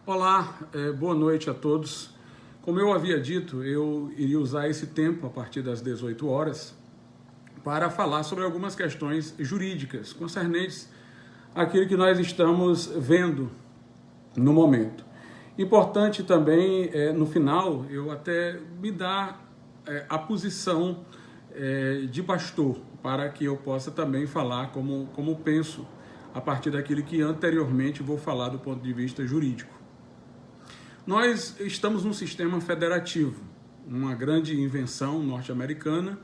Olá, boa noite a todos. Como eu havia dito, eu iria usar esse tempo a partir das 18 horas para falar sobre algumas questões jurídicas concernentes àquilo que nós estamos vendo no momento. Importante também, no final, eu até me dar a posição de pastor, para que eu possa também falar como penso a partir daquilo que anteriormente vou falar do ponto de vista jurídico. Nós estamos num sistema federativo, uma grande invenção norte-americana,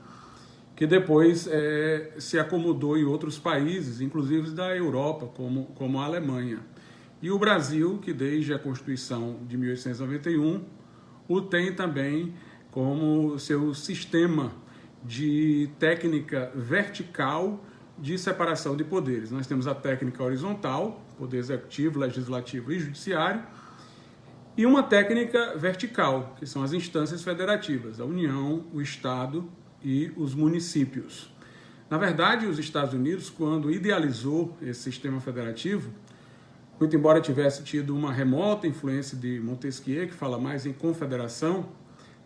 que depois se acomodou em outros países, inclusive da Europa, como a Alemanha. E o Brasil, que desde a Constituição de 1891, o tem também como seu sistema de técnica vertical de separação de poderes. Nós temos a técnica horizontal, poder executivo, legislativo e judiciário, e uma técnica vertical, que são as instâncias federativas, a União, o Estado e os municípios. Na verdade, os Estados Unidos, quando idealizou esse sistema federativo, muito embora tivesse tido uma remota influência de Montesquieu, que fala mais em confederação,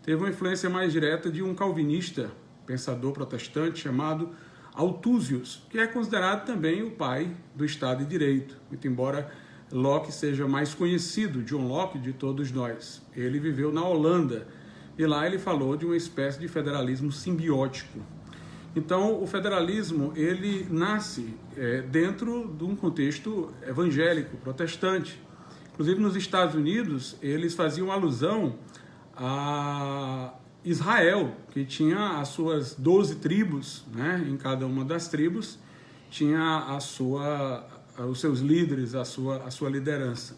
teve uma influência mais direta de um calvinista, pensador protestante, chamado Althusius, que é considerado também o pai do Estado de Direito, muito embora Locke seja mais conhecido, John Locke, de todos nós. Ele viveu na Holanda e lá ele falou de uma espécie de federalismo simbiótico. Então, o federalismo, ele nasce dentro de um contexto evangélico, protestante. Inclusive, nos Estados Unidos, eles faziam alusão a Israel, que tinha as suas 12 tribos, né? Em cada uma das tribos tinha os seus líderes, a sua liderança.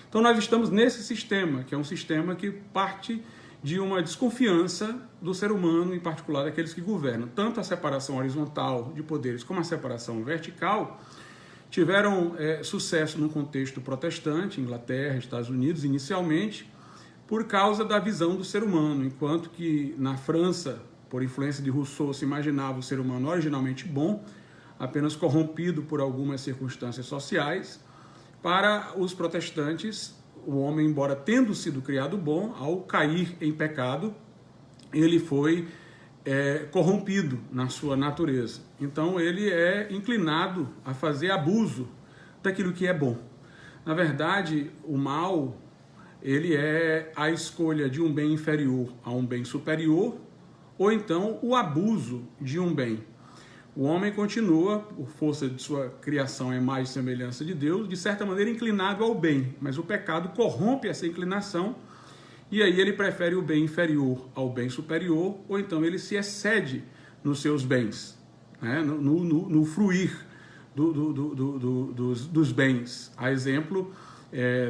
Então nós estamos nesse sistema, que é um sistema que parte de uma desconfiança do ser humano, em particular daqueles que governam. Tanto a separação horizontal de poderes como a separação vertical tiveram sucesso no contexto protestante, Inglaterra, Estados Unidos, inicialmente, por causa da visão do ser humano, enquanto que na França, por influência de Rousseau, se imaginava o ser humano originalmente bom, apenas corrompido por algumas circunstâncias sociais. Para os protestantes, o homem, embora tendo sido criado bom, ao cair em pecado, ele foi corrompido na sua natureza. Então ele é inclinado a fazer abuso daquilo que é bom. Na verdade, o mal, ele é a escolha de um bem inferior a um bem superior, ou então o abuso de um bem. O homem continua, por força de sua criação à imagem e semelhança de Deus, de certa maneira inclinado ao bem, mas o pecado corrompe essa inclinação e aí ele prefere o bem inferior ao bem superior, ou então ele se excede nos seus bens, né? no fruir dos bens. A exemplo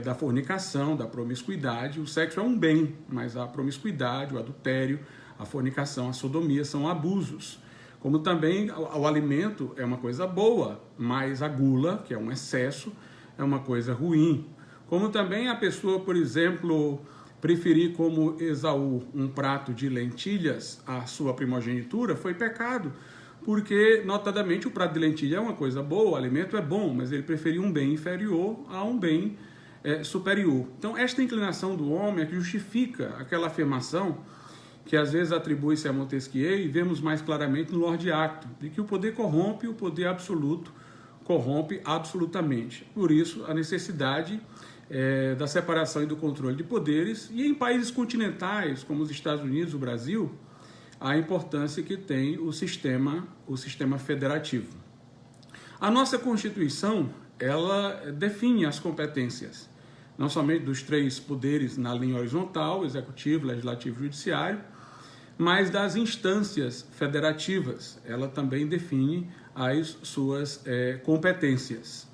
da fornicação, da promiscuidade. O sexo é um bem, mas a promiscuidade, o adultério, a fornicação, a sodomia são abusos. Como também o alimento é uma coisa boa, mas a gula, que é um excesso, é uma coisa ruim. Como também a pessoa, por exemplo, preferir como Esaú um prato de lentilhas à sua primogenitura, foi pecado, porque, notadamente, o prato de lentilha é uma coisa boa, o alimento é bom, mas ele preferiu um bem inferior a um bem superior. Então, esta inclinação do homem é que justifica aquela afirmação que às vezes atribui-se a Montesquieu, e vemos mais claramente no Lorde Acton, de que o poder corrompe, o poder absoluto corrompe absolutamente. Por isso, a necessidade da separação e do controle de poderes, e em países continentais, como os Estados Unidos, o Brasil, a importância que tem o sistema federativo. A nossa Constituição, ela define as competências, não somente dos 3 poderes na linha horizontal, executivo, legislativo e judiciário, mas das instâncias federativas. Ela também define as suas competências.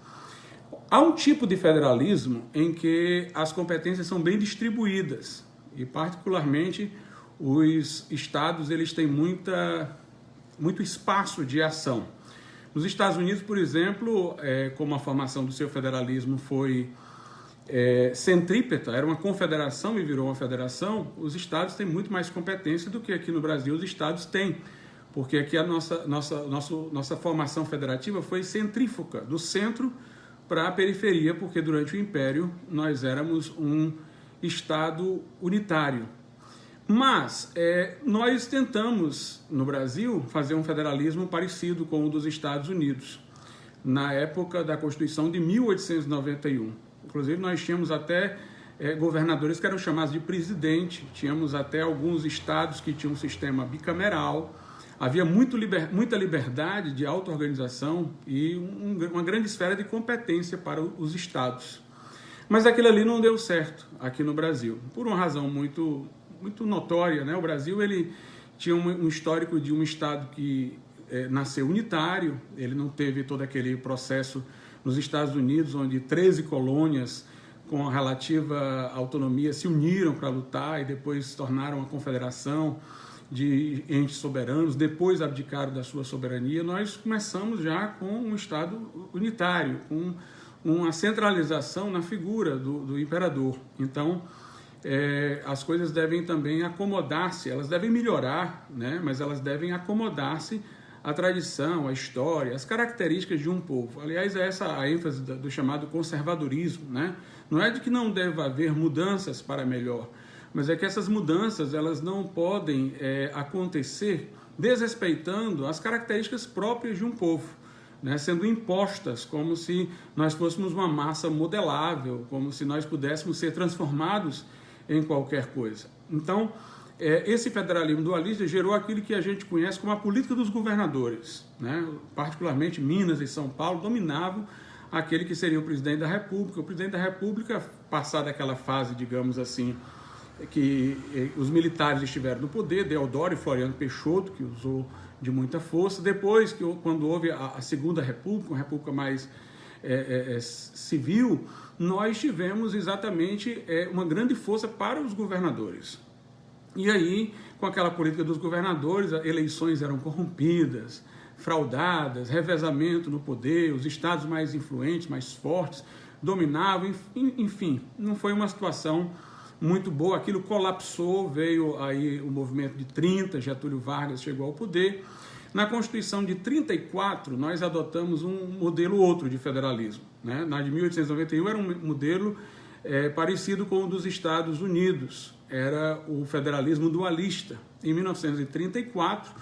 Há um tipo de federalismo em que as competências são bem distribuídas, e particularmente os estados eles têm muito espaço de ação. Nos Estados Unidos, por exemplo, como a formação do seu federalismo foi centrípeta, era uma confederação e virou uma federação, os estados têm muito mais competência do que aqui no Brasil os estados têm, porque aqui a nossa formação federativa foi centrífuga, do centro para a periferia, porque durante o Império nós éramos um Estado unitário. Mas nós tentamos, no Brasil, fazer um federalismo parecido com o dos Estados Unidos, na época da Constituição de 1891. Inclusive, nós tínhamos até governadores que eram chamados de presidente, tínhamos até alguns estados que tinham um sistema bicameral, havia muita liberdade de auto-organização e uma grande esfera de competência para os estados. Mas aquilo ali não deu certo aqui no Brasil, por uma razão muito notória, né? O Brasil ele tinha um histórico de um estado que nasceu unitário, ele não teve todo aquele processo nos Estados Unidos, onde 13 colônias com a relativa autonomia se uniram para lutar e depois se tornaram uma confederação de entes soberanos, depois abdicaram da sua soberania. Nós começamos já com um estado unitário, com uma centralização na figura do imperador. Então, as coisas devem também acomodar-se, elas devem melhorar, né? Mas elas devem acomodar-se à tradição, à história, às características de um povo. Aliás, é essa a ênfase do chamado conservadorismo, né? Não é de que não deve haver mudanças para melhor, mas é que essas mudanças elas não podem acontecer desrespeitando as características próprias de um povo, né? Sendo impostas como se nós fôssemos uma massa modelável, como se nós pudéssemos ser transformados em qualquer coisa. Então, esse federalismo dualista gerou aquilo que a gente conhece como a política dos governadores, né? Particularmente Minas e São Paulo dominavam aquele que seria o presidente da República. O presidente da República, passada aquela fase, digamos assim, que os militares estiveram no poder, Deodoro e Floriano Peixoto, que usou de muita força. Depois, quando houve a Segunda República, uma república mais civil, nós tivemos exatamente uma grande força para os governadores. E aí, com aquela política dos governadores, eleições eram corrompidas, fraudadas, revezamento no poder, os estados mais influentes, mais fortes, dominavam, enfim, não foi uma situação muito boa, aquilo colapsou, veio aí o movimento de 30, Getúlio Vargas chegou ao poder. Na Constituição de 34, nós adotamos um modelo outro de federalismo, né? Na de 1891 era um modelo parecido com o dos Estados Unidos, era o federalismo dualista. Em 1934,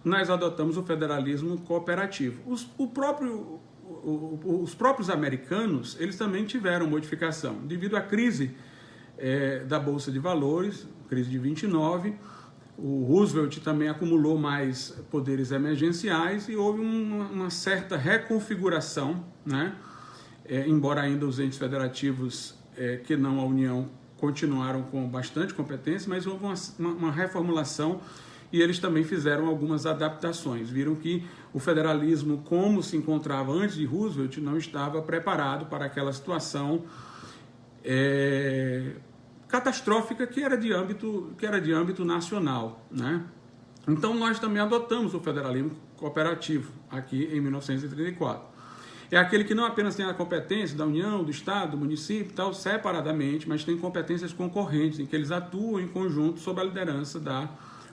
nós adotamos o federalismo cooperativo. Os próprios americanos, eles também tiveram modificação, devido à crise da Bolsa de Valores, crise de 29, o Roosevelt também acumulou mais poderes emergenciais e houve uma certa reconfiguração, né? Embora ainda os entes federativos, que não a União, continuaram com bastante competência, mas houve uma reformulação e eles também fizeram algumas adaptações. Viram que o federalismo, como se encontrava antes de Roosevelt, não estava preparado para aquela situação catastrófica que era de âmbito nacional, né? Então nós também adotamos o federalismo cooperativo aqui em 1934. É aquele que não apenas tem a competência da União, do Estado, do município e tal, separadamente, mas tem competências concorrentes, em que eles atuam em conjunto sob a liderança da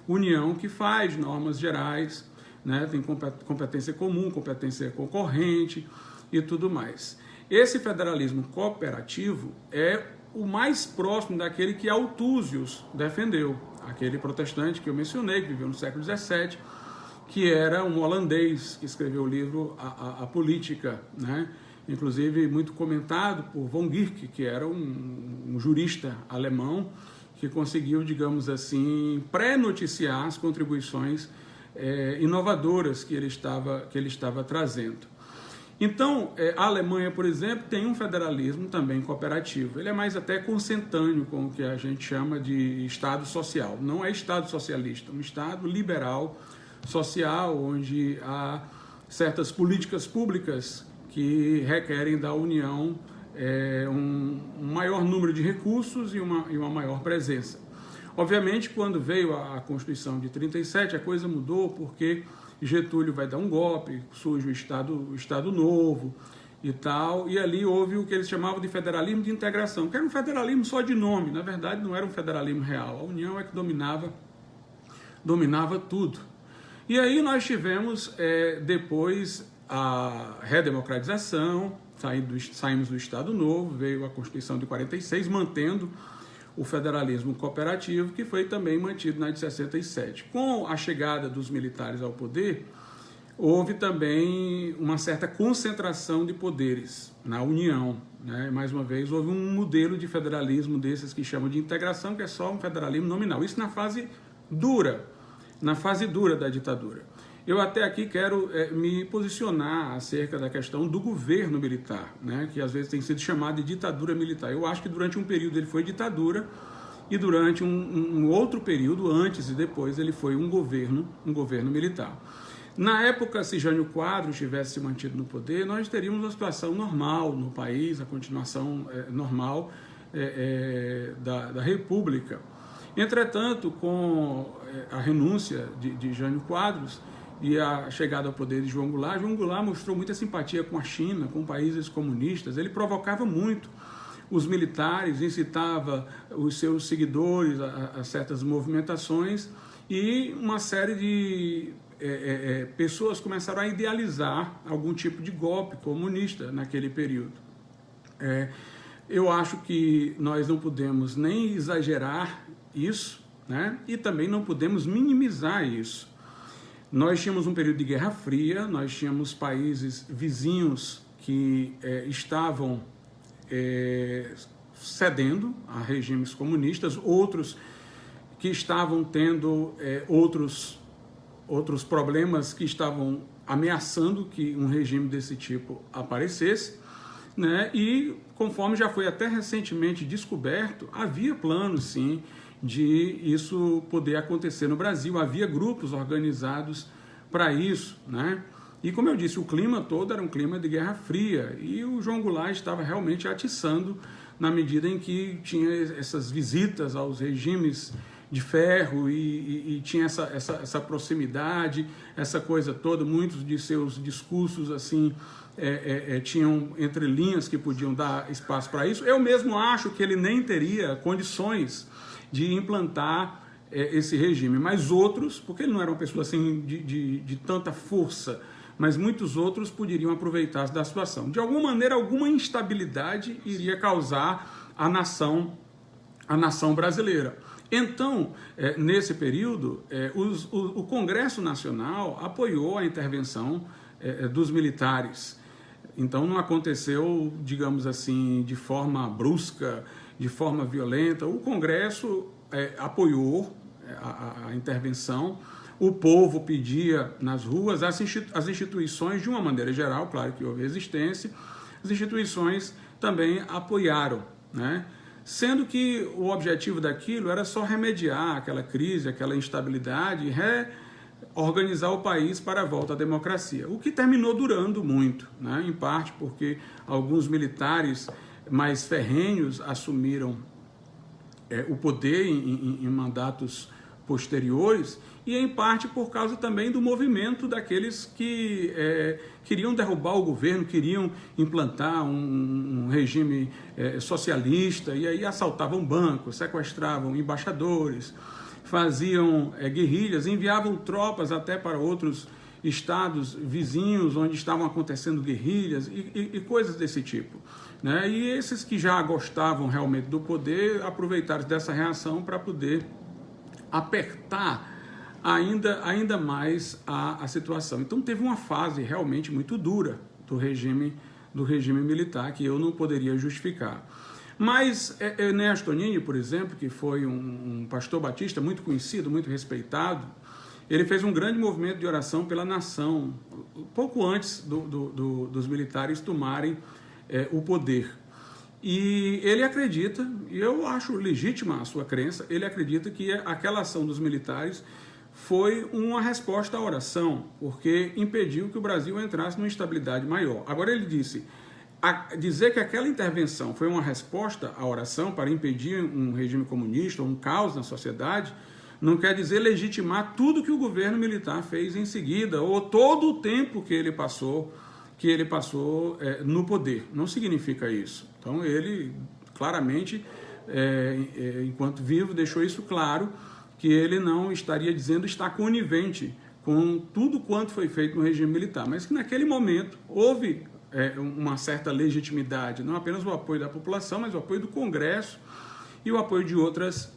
União, que faz normas gerais, né? Tem competência comum, competência concorrente e tudo mais. Esse federalismo cooperativo é o mais próximo daquele que Althusius defendeu, aquele protestante que eu mencionei, que viveu no século XVII, que era um holandês que escreveu o livro A Política, né? Inclusive muito comentado por von Gierke, que era um jurista alemão que conseguiu, digamos assim, pré-noticiar as contribuições inovadoras que ele estava trazendo. Então, a Alemanha, por exemplo, tem um federalismo também cooperativo. Ele é mais até consentâneo com o que a gente chama de Estado social. Não é Estado socialista, é um Estado liberal, social, onde há certas políticas públicas que requerem da União um maior número de recursos e uma maior presença. Obviamente, quando veio a Constituição de 37, a coisa mudou porque Getúlio vai dar um golpe, surge o Estado Novo e tal, e ali houve o que eles chamavam de federalismo de integração, que era um federalismo só de nome, na verdade não era um federalismo real, a União é que dominava tudo. E aí nós tivemos depois a redemocratização, saímos do Estado Novo, veio a Constituição de 46, mantendo o federalismo cooperativo, que foi também mantido na de 67. Com a chegada dos militares ao poder, houve também uma certa concentração de poderes na União, né? Mais uma vez, houve um modelo de federalismo desses que chamam de integração, que é só um federalismo nominal. Isso na fase dura da ditadura. Eu até aqui quero me posicionar acerca da questão do governo militar, né? Que às vezes tem sido chamado de ditadura militar. Eu acho que durante um período ele foi ditadura e durante um outro período, antes e depois, ele foi um governo militar. Na época, se Jânio Quadros tivesse se mantido no poder, nós teríamos uma situação normal no país, a continuação normal da República. Entretanto, com a renúncia de Jânio Quadros e a chegada ao poder de João Goulart mostrou muita simpatia com a China, com países comunistas. Ele provocava muito os militares, incitava os seus seguidores a certas movimentações e uma série de pessoas começaram a idealizar algum tipo de golpe comunista naquele período. Eu acho que nós não podemos nem exagerar isso, né? E também não podemos minimizar isso. Nós tínhamos um período de Guerra Fria, nós tínhamos países vizinhos que estavam cedendo a regimes comunistas, outros que estavam tendo outros problemas que estavam ameaçando que um regime desse tipo aparecesse, né? E conforme já foi até recentemente descoberto, havia planos sim de isso poder acontecer no Brasil, havia grupos organizados para isso, né? E como eu disse, o clima todo era um clima de Guerra Fria e o João Goulart estava realmente atiçando na medida em que tinha essas visitas aos regimes de ferro e tinha essa proximidade, essa coisa toda. Muitos de seus discursos assim tinham entrelinhas que podiam dar espaço para isso. Eu mesmo acho que ele nem teria condições de implantar esse regime, mas outros, porque ele não era uma pessoa assim de tanta força, mas muitos outros poderiam aproveitar da situação. De alguma maneira, alguma instabilidade iria causar a nação brasileira. Então, nesse período, o Congresso Nacional apoiou a intervenção dos militares. Então, não aconteceu, digamos assim, de forma brusca, de forma violenta. O Congresso apoiou a intervenção, o povo pedia nas ruas, as instituições, de uma maneira geral, claro que houve resistência, as instituições também apoiaram, né? Sendo que o objetivo daquilo era só remediar aquela crise, aquela instabilidade e reorganizar o país para a volta à democracia, o que terminou durando muito, né? Em parte porque alguns militares mais ferrenhos assumiram o poder em mandatos posteriores e em parte por causa também do movimento daqueles que queriam derrubar o governo, queriam implantar um regime socialista e aí assaltavam bancos, sequestravam embaixadores, faziam guerrilhas, enviavam tropas até para outros estados vizinhos onde estavam acontecendo guerrilhas e coisas desse tipo, né? E esses que já gostavam realmente do poder aproveitaram dessa reação para poder apertar ainda mais a situação. Então teve uma fase realmente muito dura do regime militar que eu não poderia justificar. Mas Ernesto Tonini, por exemplo, que foi um pastor batista muito conhecido, muito respeitado, ele fez um grande movimento de oração pela nação, pouco antes dos militares tomarem o poder. E ele acredita, e eu acho legítima a sua crença, ele acredita que aquela ação dos militares foi uma resposta à oração, porque impediu que o Brasil entrasse numa estabilidade maior. Agora ele disse, dizer que aquela intervenção foi uma resposta à oração para impedir um regime comunista, um caos na sociedade, não quer dizer legitimar tudo que o governo militar fez em seguida, ou todo o tempo que ele passou no poder. Não significa isso. Então ele claramente, enquanto vivo, deixou isso claro, que ele não estaria dizendo estar conivente com tudo quanto foi feito no regime militar, mas que naquele momento houve uma certa legitimidade, não apenas o apoio da população, mas o apoio do Congresso e o apoio de outras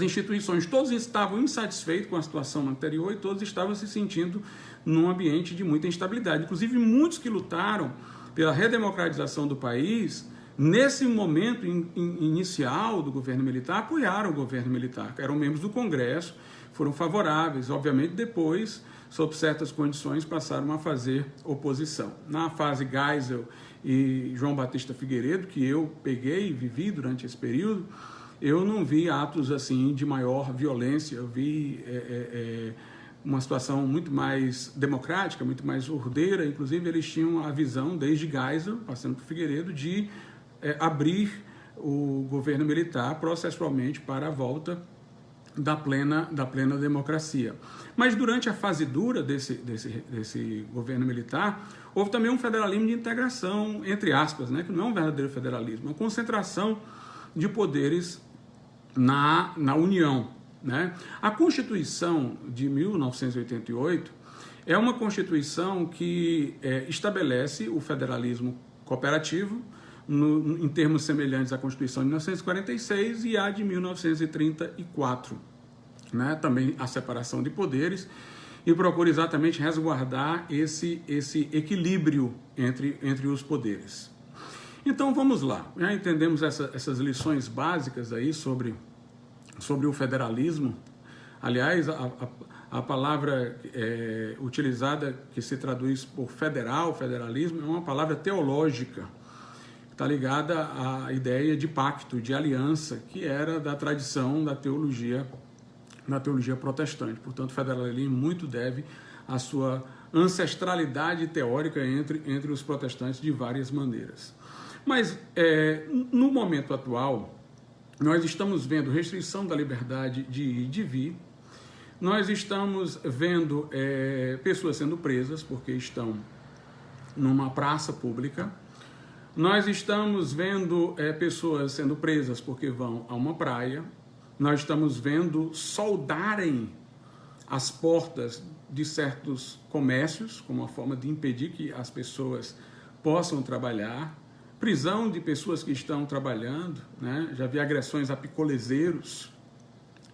instituições. Todos estavam insatisfeitos com a situação anterior e todos estavam se sentindo num ambiente de muita instabilidade. Inclusive, muitos que lutaram pela redemocratização do país, nesse momento inicial do governo militar, apoiaram o governo militar, eram membros do Congresso, foram favoráveis. Obviamente, depois, sob certas condições, passaram a fazer oposição. Na fase Geisel e João Batista Figueiredo, que eu peguei e vivi durante esse período, eu não vi atos assim de maior violência, eu vi uma situação muito mais democrática, muito mais ordeira. Inclusive, eles tinham a visão, desde Geisel, passando por Figueiredo, de abrir o governo militar processualmente para a volta da plena democracia. Mas durante a fase dura desse governo militar, houve também um federalismo de integração, entre aspas, né, que não é um verdadeiro federalismo, é uma concentração de poderes na União, né? A Constituição de 1988 é uma Constituição que estabelece o federalismo cooperativo em termos semelhantes à Constituição de 1946 e à de 1934, né? Também a separação de poderes, e procura exatamente resguardar esse equilíbrio entre os poderes. Então vamos lá, já entendemos essas lições básicas aí sobre o federalismo. Aliás, a palavra utilizada, que se traduz por federalismo, é uma palavra teológica, está ligada à ideia de pacto, de aliança, que era da tradição da teologia protestante. Portanto, o federalismo muito deve à sua ancestralidade teórica entre os protestantes de várias maneiras. Mas, no momento atual, nós estamos vendo restrição da liberdade de ir e de vir, nós estamos vendo pessoas sendo presas porque estão numa praça pública, nós estamos vendo pessoas sendo presas porque vão a uma praia, nós estamos vendo soldarem as portas de certos comércios, como uma forma de impedir que as pessoas possam trabalhar, prisão de pessoas que estão trabalhando, né? Já vi agressões a picolezeiros,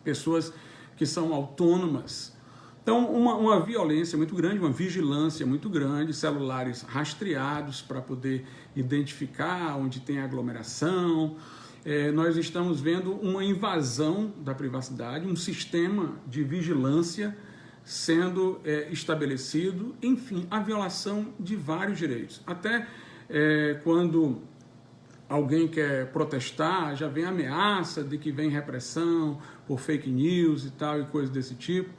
pessoas que são autônomas. Então, uma violência muito grande, uma vigilância muito grande, celulares rastreados para poder identificar onde tem aglomeração. Nós estamos vendo uma invasão da privacidade, um sistema de vigilância sendo estabelecido, enfim, a violação de vários direitos. Até quando alguém quer protestar, já vem ameaça de que vem repressão por fake news e tal, e coisas desse tipo.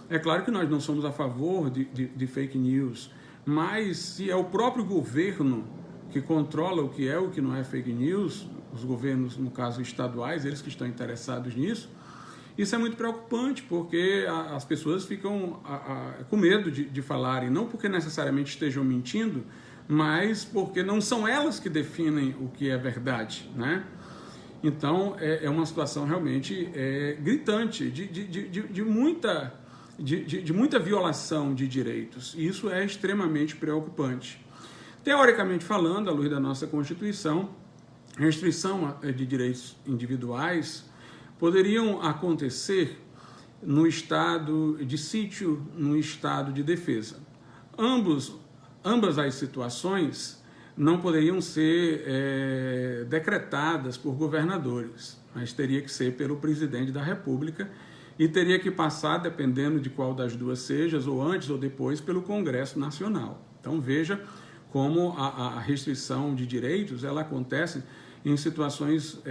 É claro que nós não somos a favor de fake news, mas se é o próprio governo que controla o que é o que não é fake news, os governos, no caso estaduais, eles que estão interessados nisso, isso é muito preocupante, porque as pessoas ficam com medo de falarem, não porque necessariamente estejam mentindo, mas porque não são elas que definem o que é verdade, né? Então, é uma situação realmente gritante, de muita violação de direitos, e isso é extremamente preocupante. Teoricamente falando, à luz da nossa Constituição, restrição de direitos individuais poderiam acontecer no estado de sítio, no estado de defesa. Ambas as situações não poderiam ser decretadas por governadores, mas teria que ser pelo presidente da República e teria que passar, dependendo de qual das duas seja, ou antes ou depois, pelo Congresso Nacional. Então veja como a restrição de direitos ela acontece em situações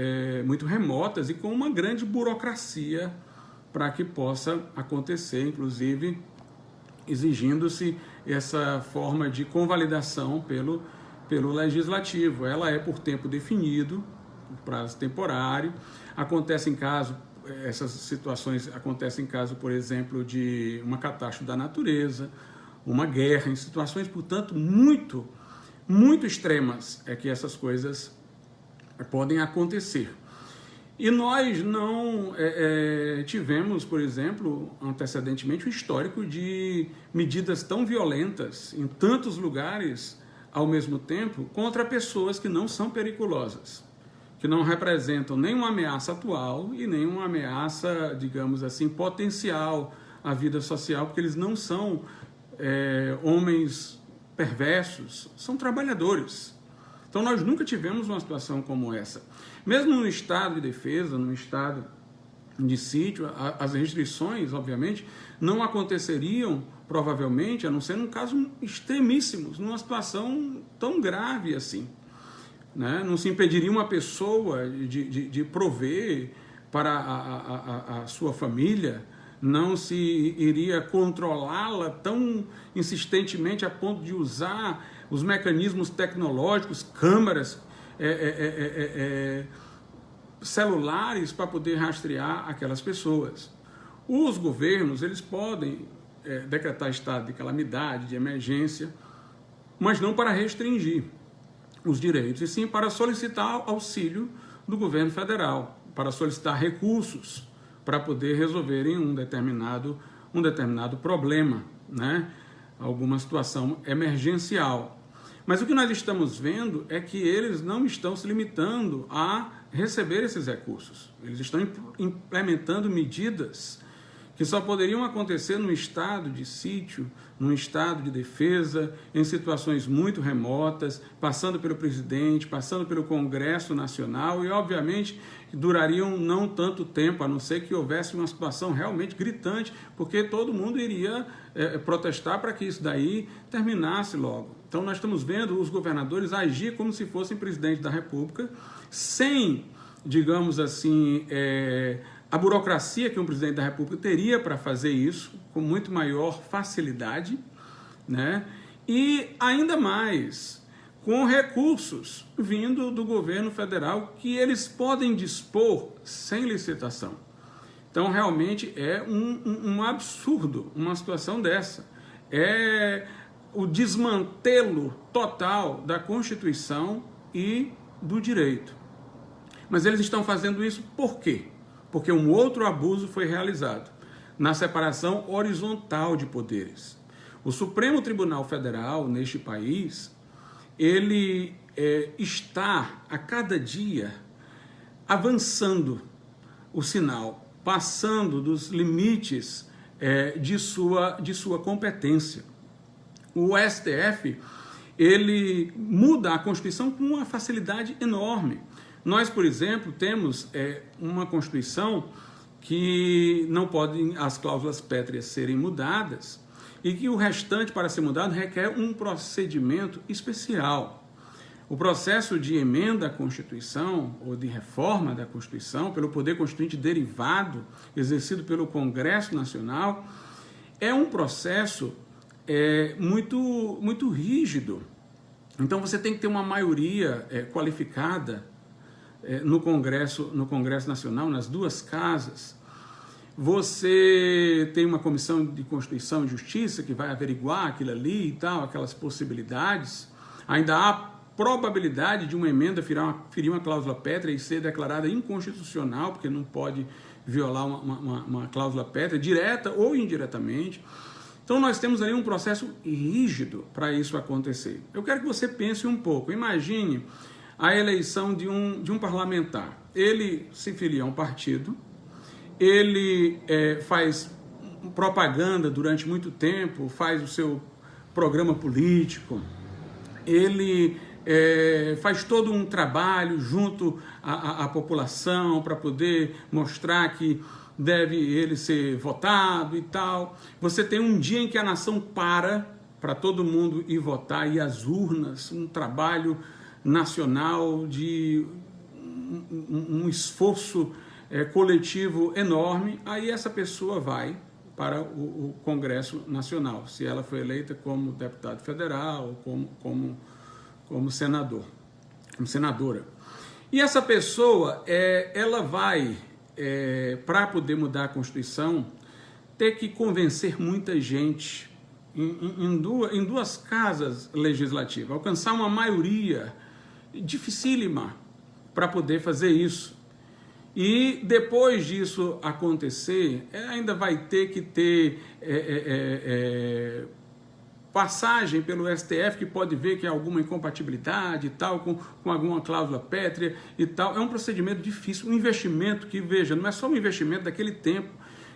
muito remotas e com uma grande burocracia para que possa acontecer, inclusive exigindo-se essa forma de convalidação pelo Legislativo. Ela é por tempo definido, por prazo temporário. Essas situações acontecem em caso, por exemplo, de uma catástrofe da natureza, uma guerra, em situações, portanto, muito, muito extremas que essas coisas podem acontecer. E nós não tivemos, por exemplo, antecedentemente, um histórico de medidas tão violentas em tantos lugares ao mesmo tempo, contra pessoas que não são perigosas, que não representam nenhuma ameaça atual e nenhuma ameaça, digamos assim, potencial à vida social, porque eles não são homens perversos, são trabalhadores. Então nós nunca tivemos uma situação como essa. Mesmo no estado de defesa, no estado de sítio, as restrições, obviamente, não aconteceriam, provavelmente, a não ser num caso extremíssimo, numa situação tão grave assim. Né? Não se impediria uma pessoa de prover para a sua família, não se iria controlá-la tão insistentemente a ponto de usar os mecanismos tecnológicos, câmeras, celulares para poder rastrear aquelas pessoas. Os governos, eles podem decretar estado de calamidade, de emergência, mas não para restringir os direitos, e sim para solicitar auxílio do governo federal, para solicitar recursos para poder resolverem um determinado problema, né? Alguma situação emergencial. Mas o que nós estamos vendo é que eles não estão se limitando a receber esses recursos. Eles estão implementando medidas que só poderiam acontecer num estado de sítio, num estado de defesa, em situações muito remotas, passando pelo presidente, passando pelo Congresso Nacional e, obviamente, durariam não tanto tempo, a não ser que houvesse uma situação realmente gritante, porque todo mundo iria protestar para que isso daí terminasse logo. Então nós estamos vendo os governadores agir como se fossem presidente da República, sem, digamos assim, a burocracia que um presidente da República teria para fazer isso, com muito maior facilidade, né? E ainda mais, com recursos vindo do governo federal que eles podem dispor sem licitação. Então, realmente é um absurdo uma situação dessa. É o desmantelo total da Constituição e do direito. Mas eles estão fazendo isso por quê? Porque um outro abuso foi realizado na separação horizontal de poderes. O Supremo Tribunal Federal, neste país, ele está a cada dia avançando o sinal, passando dos limites de sua competência. O STF, ele muda a Constituição com uma facilidade enorme. Nós, por exemplo, temos uma Constituição que não podem as cláusulas pétreas serem mudadas e que o restante, para ser mudado, requer um procedimento especial. O processo de emenda à Constituição ou de reforma da Constituição pelo Poder Constituinte derivado, exercido pelo Congresso Nacional, é um processo muito rígido. Então você tem que ter uma maioria qualificada no Congresso Nacional, nas duas casas. Você tem uma comissão de Constituição e Justiça que vai averiguar aquilo ali e tal, aquelas possibilidades. Ainda há probabilidade de uma emenda ferir uma cláusula pétrea e ser declarada inconstitucional, porque não pode violar uma cláusula pétrea, direta ou indiretamente. Então nós temos ali um processo rígido para isso acontecer. Eu quero que você pense um pouco. Imagine a eleição de um parlamentar. Ele se filia a um partido, ele faz propaganda durante muito tempo, faz o seu programa político, ele faz todo um trabalho junto à população para poder mostrar que deve ele ser votado e tal. Você tem um dia em que a nação para todo mundo ir votar, e as urnas, um trabalho nacional de um esforço coletivo enorme. Aí essa pessoa vai para o Congresso Nacional, se ela foi eleita como deputado federal ou como senador, como senadora. E essa pessoa, ela vai, para poder mudar a Constituição, ter que convencer muita gente em duas casas legislativas, alcançar uma maioria dificílima para poder fazer isso. E depois disso acontecer, ainda vai ter que ter passagem pelo STF, que pode ver que há alguma incompatibilidade e tal, com alguma cláusula pétrea e tal. É um procedimento difícil, um investimento que, veja, não é só um investimento daquele tempo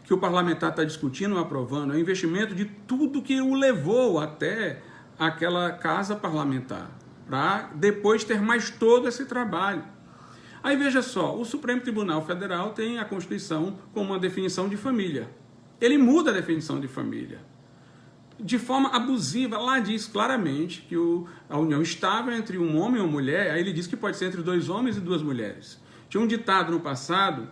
que o parlamentar está discutindo ou aprovando, é um investimento de tudo que o levou até aquela casa parlamentar, para depois ter mais todo esse trabalho. Aí veja só, o Supremo Tribunal Federal tem a Constituição como uma definição de família. Ele muda a definição de família de forma abusiva. Lá diz claramente que a união estável entre um homem e uma mulher, aí ele diz que pode ser entre 2 homens e 2 mulheres. Tinha um ditado no passado,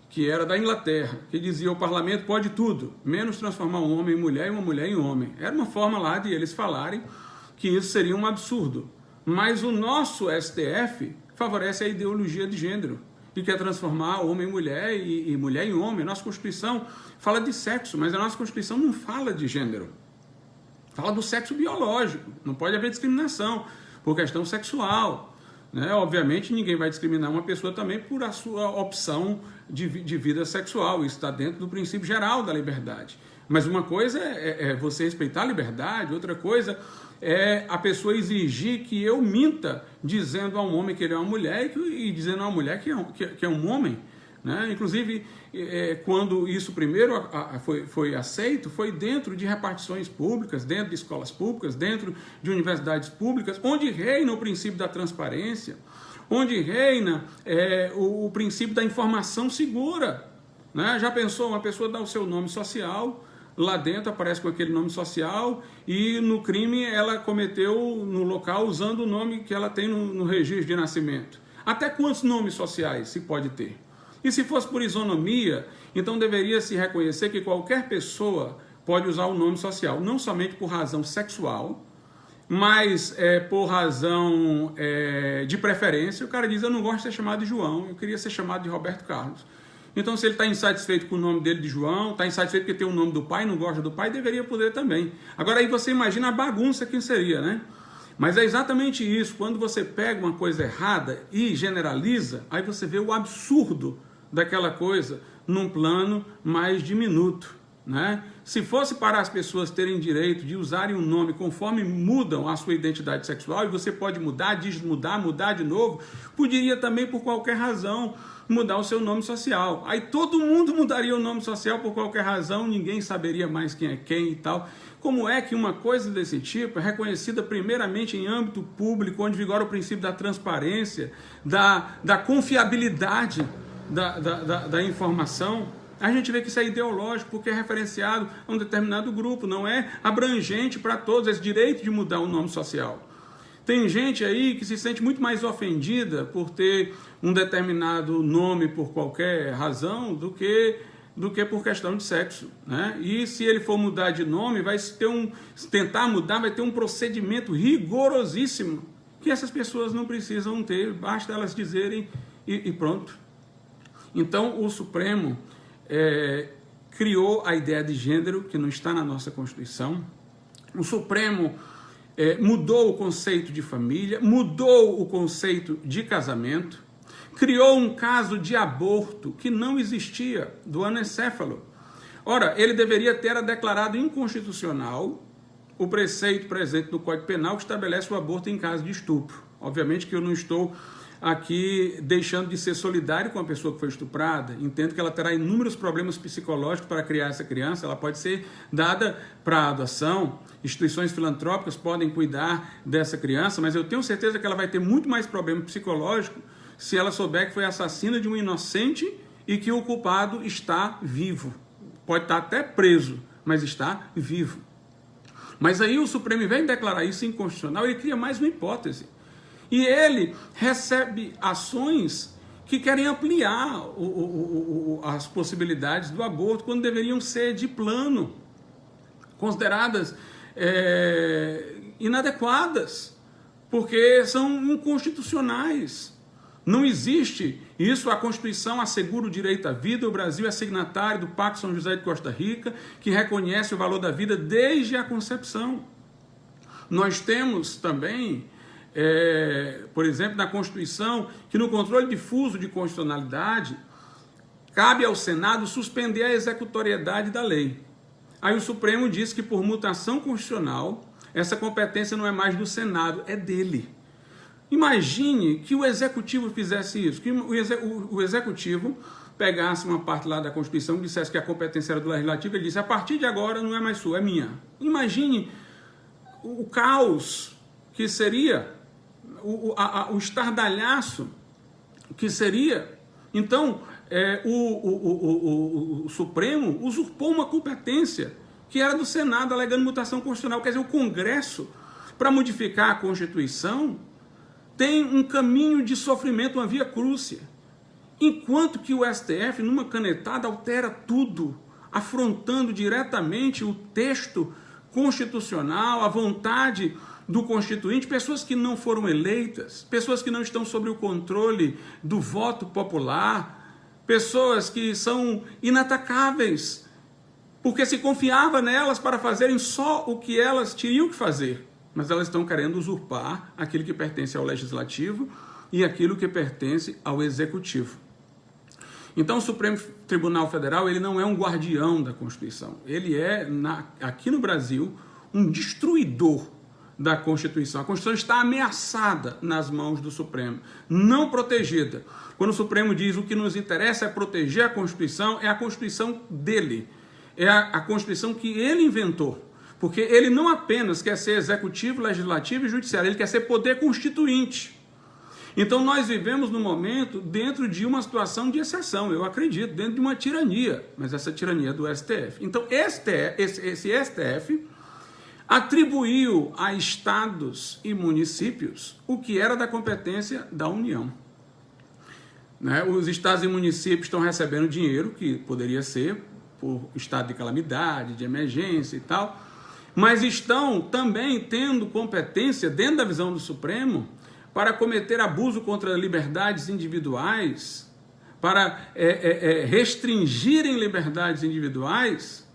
que era da Inglaterra, que dizia: o parlamento pode tudo, menos transformar um homem em mulher e uma mulher em homem. Era uma forma lá de eles falarem que isso seria um absurdo. Mas o nosso STF favorece a ideologia de gênero e quer transformar homem em mulher e mulher em homem. Nossa Constituição fala de sexo, mas a nossa Constituição não fala de gênero. Fala do sexo biológico. Não pode haver discriminação por questão sexual, né? Obviamente, ninguém vai discriminar uma pessoa também por a sua opção de vida sexual. Isso está dentro do princípio geral da liberdade. Mas uma coisa é você respeitar a liberdade, outra coisa é a pessoa exigir que eu minta dizendo a um homem que ele é uma mulher e dizendo a uma mulher que é um homem, né? Inclusive, quando isso primeiro foi aceito, foi dentro de repartições públicas, dentro de escolas públicas, dentro de universidades públicas, onde reina o princípio da transparência, onde reina o princípio da informação segura, né? Já pensou, uma pessoa dá o seu nome social, lá dentro aparece com aquele nome social e no crime ela cometeu no local usando o nome que ela tem no registro de nascimento. Até quantos nomes sociais se pode ter? E se fosse por isonomia, então deveria se reconhecer que qualquer pessoa pode usar o nome social, não somente por razão sexual, mas por razão de preferência. O cara diz: eu não gosto de ser chamado de João, eu queria ser chamado de Roberto Carlos. Então, se ele está insatisfeito com o nome dele de João, está insatisfeito porque tem o nome do pai, não gosta do pai, deveria poder também. Agora, aí você imagina a bagunça que seria, né? Mas é exatamente isso. Quando você pega uma coisa errada e generaliza, aí você vê o absurdo daquela coisa num plano mais diminuto, né? Se fosse para as pessoas terem direito de usarem um nome conforme mudam a sua identidade sexual, e você pode mudar, desmudar, mudar de novo, poderia também, por qualquer razão, mudar o seu nome social. Aí todo mundo mudaria o nome social por qualquer razão, ninguém saberia mais quem é quem e tal. Como é que uma coisa desse tipo é reconhecida primeiramente em âmbito público, onde vigora o princípio da transparência, da confiabilidade da informação? A gente vê que isso é ideológico, porque é referenciado a um determinado grupo, não é abrangente para todos, esse direito de mudar o nome social. Tem gente aí que se sente muito mais ofendida por ter um determinado nome por qualquer razão do que por questão de sexo, né? E se ele for mudar de nome, tentar mudar, vai ter um procedimento rigorosíssimo que essas pessoas não precisam ter, basta elas dizerem e pronto. Então, o Supremo criou a ideia de gênero, que não está na nossa Constituição. O Supremo mudou o conceito de família, mudou o conceito de casamento, criou um caso de aborto que não existia, do anencéfalo. Ora, ele deveria ter declarado inconstitucional o preceito presente no Código Penal que estabelece o aborto em caso de estupro. Obviamente que eu não estou aqui deixando de ser solidário com a pessoa que foi estuprada. Entendo que ela terá inúmeros problemas psicológicos para criar essa criança, ela pode ser dada para adoção, instituições filantrópicas podem cuidar dessa criança, mas eu tenho certeza que ela vai ter muito mais problema psicológico se ela souber que foi assassina de um inocente e que o culpado está vivo. Pode estar até preso, mas está vivo. Mas aí o Supremo vem declarar isso inconstitucional, ele cria mais uma hipótese. E ele recebe ações que querem ampliar as possibilidades do aborto, quando deveriam ser de plano, consideradas inadequadas, porque são inconstitucionais. Não existe isso, a Constituição assegura o direito à vida, o Brasil é signatário do Pacto São José de Costa Rica, que reconhece o valor da vida desde a concepção. Nós temos também, por exemplo, na Constituição, que no controle difuso de constitucionalidade, cabe ao Senado suspender a executoriedade da lei. Aí o Supremo diz que por mutação constitucional, essa competência não é mais do Senado, é dele. Imagine que o Executivo fizesse isso, que o Executivo pegasse uma parte lá da Constituição e dissesse que a competência era do Legislativo, ele disse, a partir de agora não é mais sua, é minha. Imagine o caos que seria, o estardalhaço que seria. Então, o Supremo usurpou uma competência que era do Senado, alegando mutação constitucional. Quer dizer, o Congresso, para modificar a Constituição, tem um caminho de sofrimento, uma via crúcia. Enquanto que o STF, numa canetada, altera tudo, afrontando diretamente o texto constitucional, a vontade do Constituinte, pessoas que não foram eleitas, pessoas que não estão sob o controle do voto popular, pessoas que são inatacáveis, porque se confiava nelas para fazerem só o que elas tinham que fazer. Mas elas estão querendo usurpar aquilo que pertence ao Legislativo e aquilo que pertence ao Executivo. Então o Supremo Tribunal Federal, ele não é um guardião da Constituição. Ele é, aqui no Brasil, um destruidor da Constituição. A Constituição está ameaçada nas mãos do Supremo, não protegida. Quando o Supremo diz o que nos interessa é proteger a Constituição, é a Constituição dele. É a Constituição que ele inventou. Porque ele não apenas quer ser executivo, legislativo e judiciário, ele quer ser poder constituinte. Então nós vivemos no momento dentro de uma situação de exceção, eu acredito, dentro de uma tirania, mas essa tirania é do STF. Então esse STF atribuiu a estados e municípios o que era da competência da União. Né? Os estados e municípios estão recebendo dinheiro, que poderia ser por estado de calamidade, de emergência e tal, mas estão também tendo competência, dentro da visão do Supremo, para cometer abuso contra liberdades individuais, para restringirem liberdades individuais,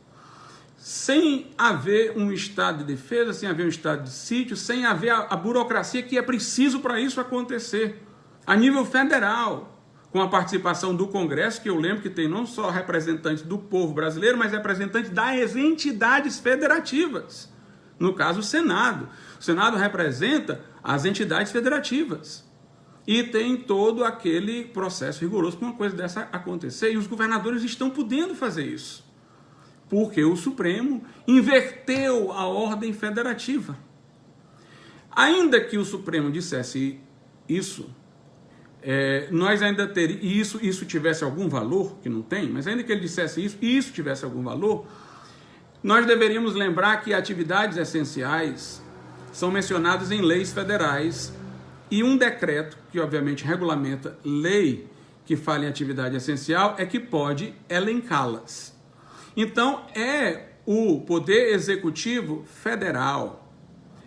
sem haver um estado de defesa, sem haver um estado de sítio, sem haver a burocracia que é preciso para isso acontecer, a nível federal, com a participação do Congresso, que eu lembro que tem não só representantes do povo brasileiro, mas representantes das entidades federativas. No caso, o Senado. O Senado representa as entidades federativas. E tem todo aquele processo rigoroso para uma coisa dessa acontecer. E os governadores estão podendo fazer isso. Porque o Supremo inverteu a ordem federativa. Ainda que o Supremo dissesse isso, nós ainda teríamos, e isso tivesse algum valor, que não tem, mas ainda que ele dissesse isso, e isso tivesse algum valor, nós deveríamos lembrar que atividades essenciais são mencionadas em leis federais e um decreto, que obviamente regulamenta lei que fala em atividade essencial, é que pode elencá-las. Então, é o Poder Executivo Federal,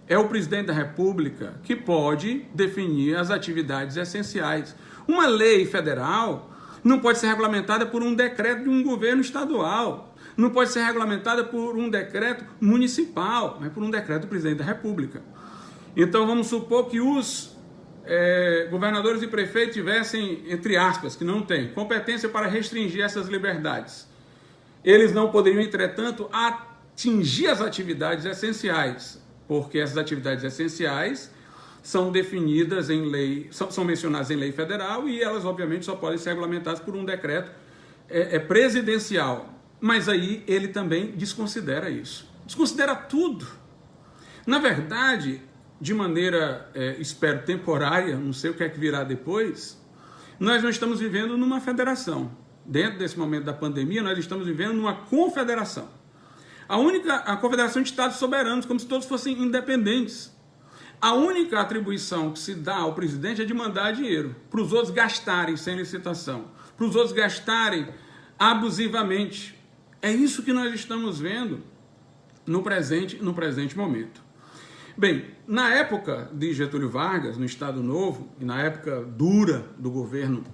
é o presidente da República que pode definir as atividades essenciais. Uma lei federal não pode ser regulamentada por um decreto de um governo estadual, não pode ser regulamentada por um decreto municipal, mas por um decreto do presidente da República. Então vamos supor que os governadores e prefeitos tivessem, entre aspas, que não tem, competência para restringir essas liberdades. Eles não poderiam, entretanto, atingir as atividades essenciais, porque essas atividades essenciais são definidas em lei, são mencionadas em lei federal e elas, obviamente, só podem ser regulamentadas por um decreto presidencial. Mas aí ele também desconsidera isso. Desconsidera tudo. Na verdade, de maneira, espero, temporária, não sei o que é que virá depois, nós não estamos vivendo numa federação. Dentro desse momento da pandemia, nós estamos vivendo numa confederação. A confederação de estados soberanos, como se todos fossem independentes. A única atribuição que se dá ao presidente é de mandar dinheiro, para os outros gastarem sem licitação, para os outros gastarem abusivamente. É isso que nós estamos vendo no presente momento. Bem, na época de Getúlio Vargas, no Estado Novo, e na época dura do governo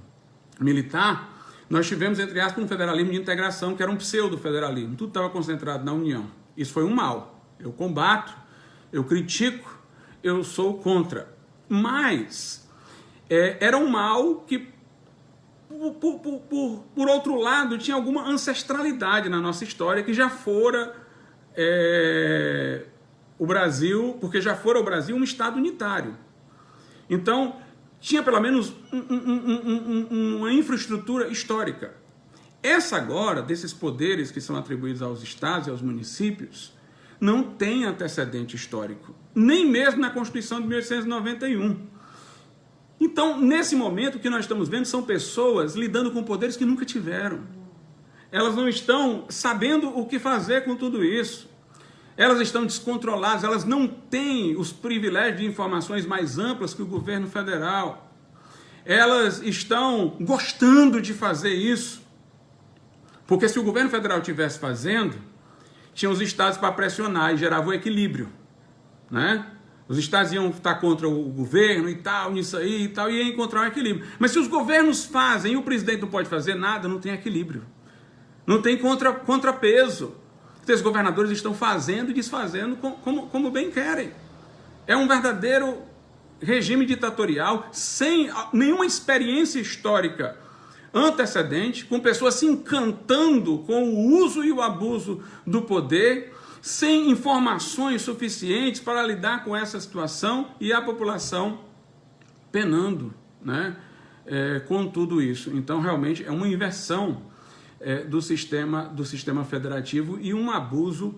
militar, nós tivemos, entre aspas, um federalismo de integração, que era um pseudo-federalismo. Tudo estava concentrado na União. Isso foi um mal. Eu combato, eu critico, eu sou contra. Mas era um mal que, por outro lado, tinha alguma ancestralidade na nossa história, que já fora o Brasil, porque já fora o Brasil um Estado unitário. Então, tinha pelo menos uma infraestrutura histórica. Essa agora, desses poderes que são atribuídos aos estados e aos municípios, não tem antecedente histórico, nem mesmo na Constituição de 1891. Então, nesse momento, o que nós estamos vendo são pessoas lidando com poderes que nunca tiveram. Elas não estão sabendo o que fazer com tudo isso. Elas estão descontroladas, elas não têm os privilégios de informações mais amplas que o governo federal. Elas estão gostando de fazer isso, porque se o governo federal estivesse fazendo, tinha os estados para pressionar e gerava o equilíbrio, né? Os estados iam estar contra o governo e tal, nisso aí e tal, e ia encontrar um equilíbrio. Mas se os governos fazem e o presidente não pode fazer nada, não tem equilíbrio. Não tem contrapeso. Os governadores estão fazendo e desfazendo como bem querem. É um verdadeiro regime ditatorial, sem nenhuma experiência histórica antecedente, com pessoas se encantando com o uso e o abuso do poder, sem informações suficientes para lidar com essa situação e a população penando, né, com tudo isso. Então, realmente, é uma inversão do sistema federativo e um abuso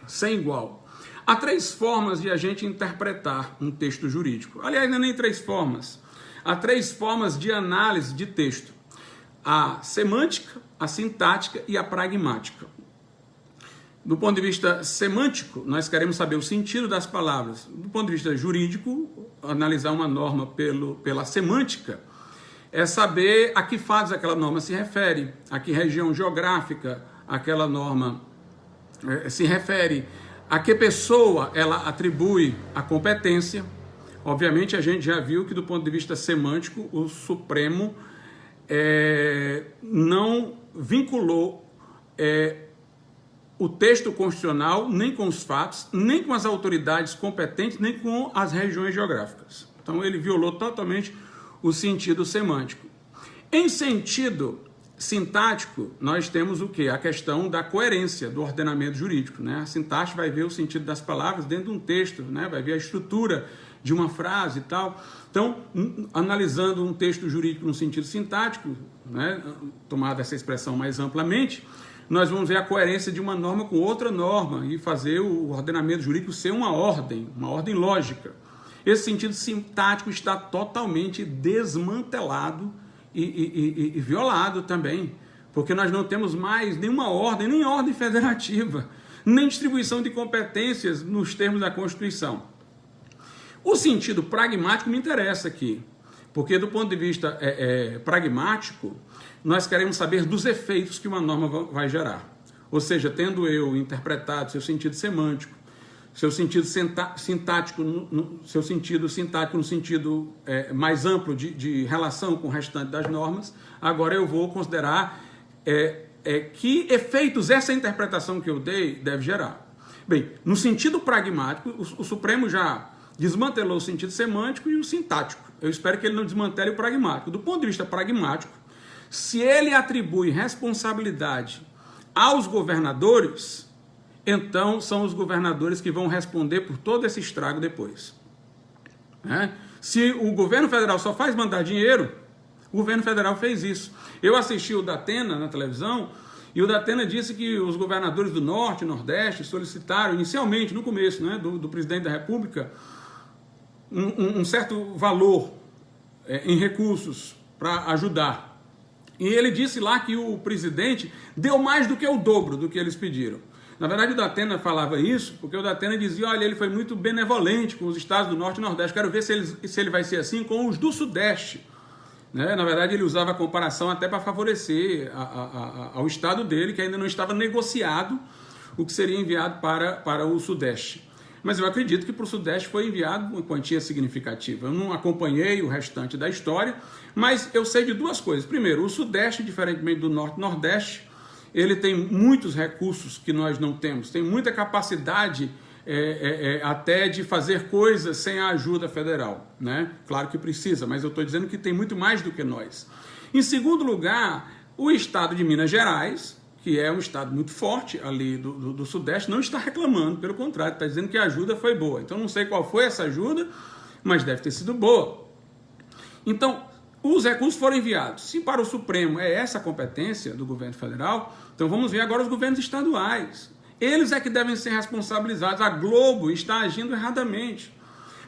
sem igual. Há 3 formas de a gente interpretar um texto jurídico. Aliás, não é nem 3 formas. Há 3 formas de análise de texto. A semântica, a sintática e a pragmática. Do ponto de vista semântico, nós queremos saber o sentido das palavras. Do ponto de vista jurídico, analisar uma norma pela semântica é saber a que fatos aquela norma se refere, a que região geográfica aquela norma se refere, a que pessoa ela atribui a competência. Obviamente, a gente já viu que, do ponto de vista semântico, o Supremo não vinculou o texto constitucional nem com os fatos, nem com as autoridades competentes, nem com as regiões geográficas. Então, ele violou totalmente o sentido semântico. Em sentido sintático, nós temos o quê? A questão da coerência do ordenamento jurídico, né? A sintaxe vai ver o sentido das palavras dentro de um texto, né? Vai ver a estrutura de uma frase e tal. Então, analisando um texto jurídico no sentido sintático, né? Tomada essa expressão mais amplamente, nós vamos ver a coerência de uma norma com outra norma e fazer o ordenamento jurídico ser uma ordem lógica. Esse sentido sintático está totalmente desmantelado e violado também, porque nós não temos mais nenhuma ordem, nem ordem federativa, nem distribuição de competências nos termos da Constituição. O sentido pragmático me interessa aqui, porque do ponto de vista pragmático, nós queremos saber dos efeitos que uma norma vai gerar. Ou seja, tendo eu interpretado seu sentido semântico, seu sentido sintático, seu sentido sintático no sentido mais amplo de relação com o restante das normas, agora eu vou considerar que efeitos essa interpretação que eu dei deve gerar. Bem, no sentido pragmático, o Supremo já desmantelou o sentido semântico e o sintático. Eu espero que ele não desmantele o pragmático. Do ponto de vista pragmático, se ele atribui responsabilidade aos governadores, então são os governadores que vão responder por todo esse estrago depois. Se o governo federal só faz mandar dinheiro, o governo federal fez isso. Eu assisti o Datena na televisão, e o Datena disse que os governadores do Norte e Nordeste solicitaram, inicialmente, no começo, né, do presidente da República, um certo valor em recursos para ajudar. E ele disse lá que o presidente deu mais do que o dobro do que eles pediram. Na verdade, o Datena falava isso porque o Datena dizia, olha, ele foi muito benevolente com os estados do Norte e Nordeste, quero ver se ele vai ser assim com os do Sudeste. Né? Na verdade, ele usava a comparação até para favorecer ao estado dele, que ainda não estava negociado o que seria enviado para o Sudeste. Mas eu acredito que para o Sudeste foi enviado uma quantia significativa. Eu não acompanhei o restante da história, mas eu sei de 2 coisas. Primeiro, o Sudeste, diferentemente do Norte e Nordeste, ele tem muitos recursos que nós não temos, tem muita capacidade até de fazer coisas sem a ajuda federal, né? Claro que precisa, mas eu estou dizendo que tem muito mais do que nós. Em segundo lugar, o estado de Minas Gerais, que é um estado muito forte ali do Sudeste, não está reclamando, pelo contrário, está dizendo que a ajuda foi boa. Então não sei qual foi essa ajuda, mas deve ter sido boa. Então, os recursos foram enviados. Se para o Supremo é essa a competência do governo federal, então vamos ver agora os governos estaduais. Eles é que devem ser responsabilizados. A Globo está agindo erradamente.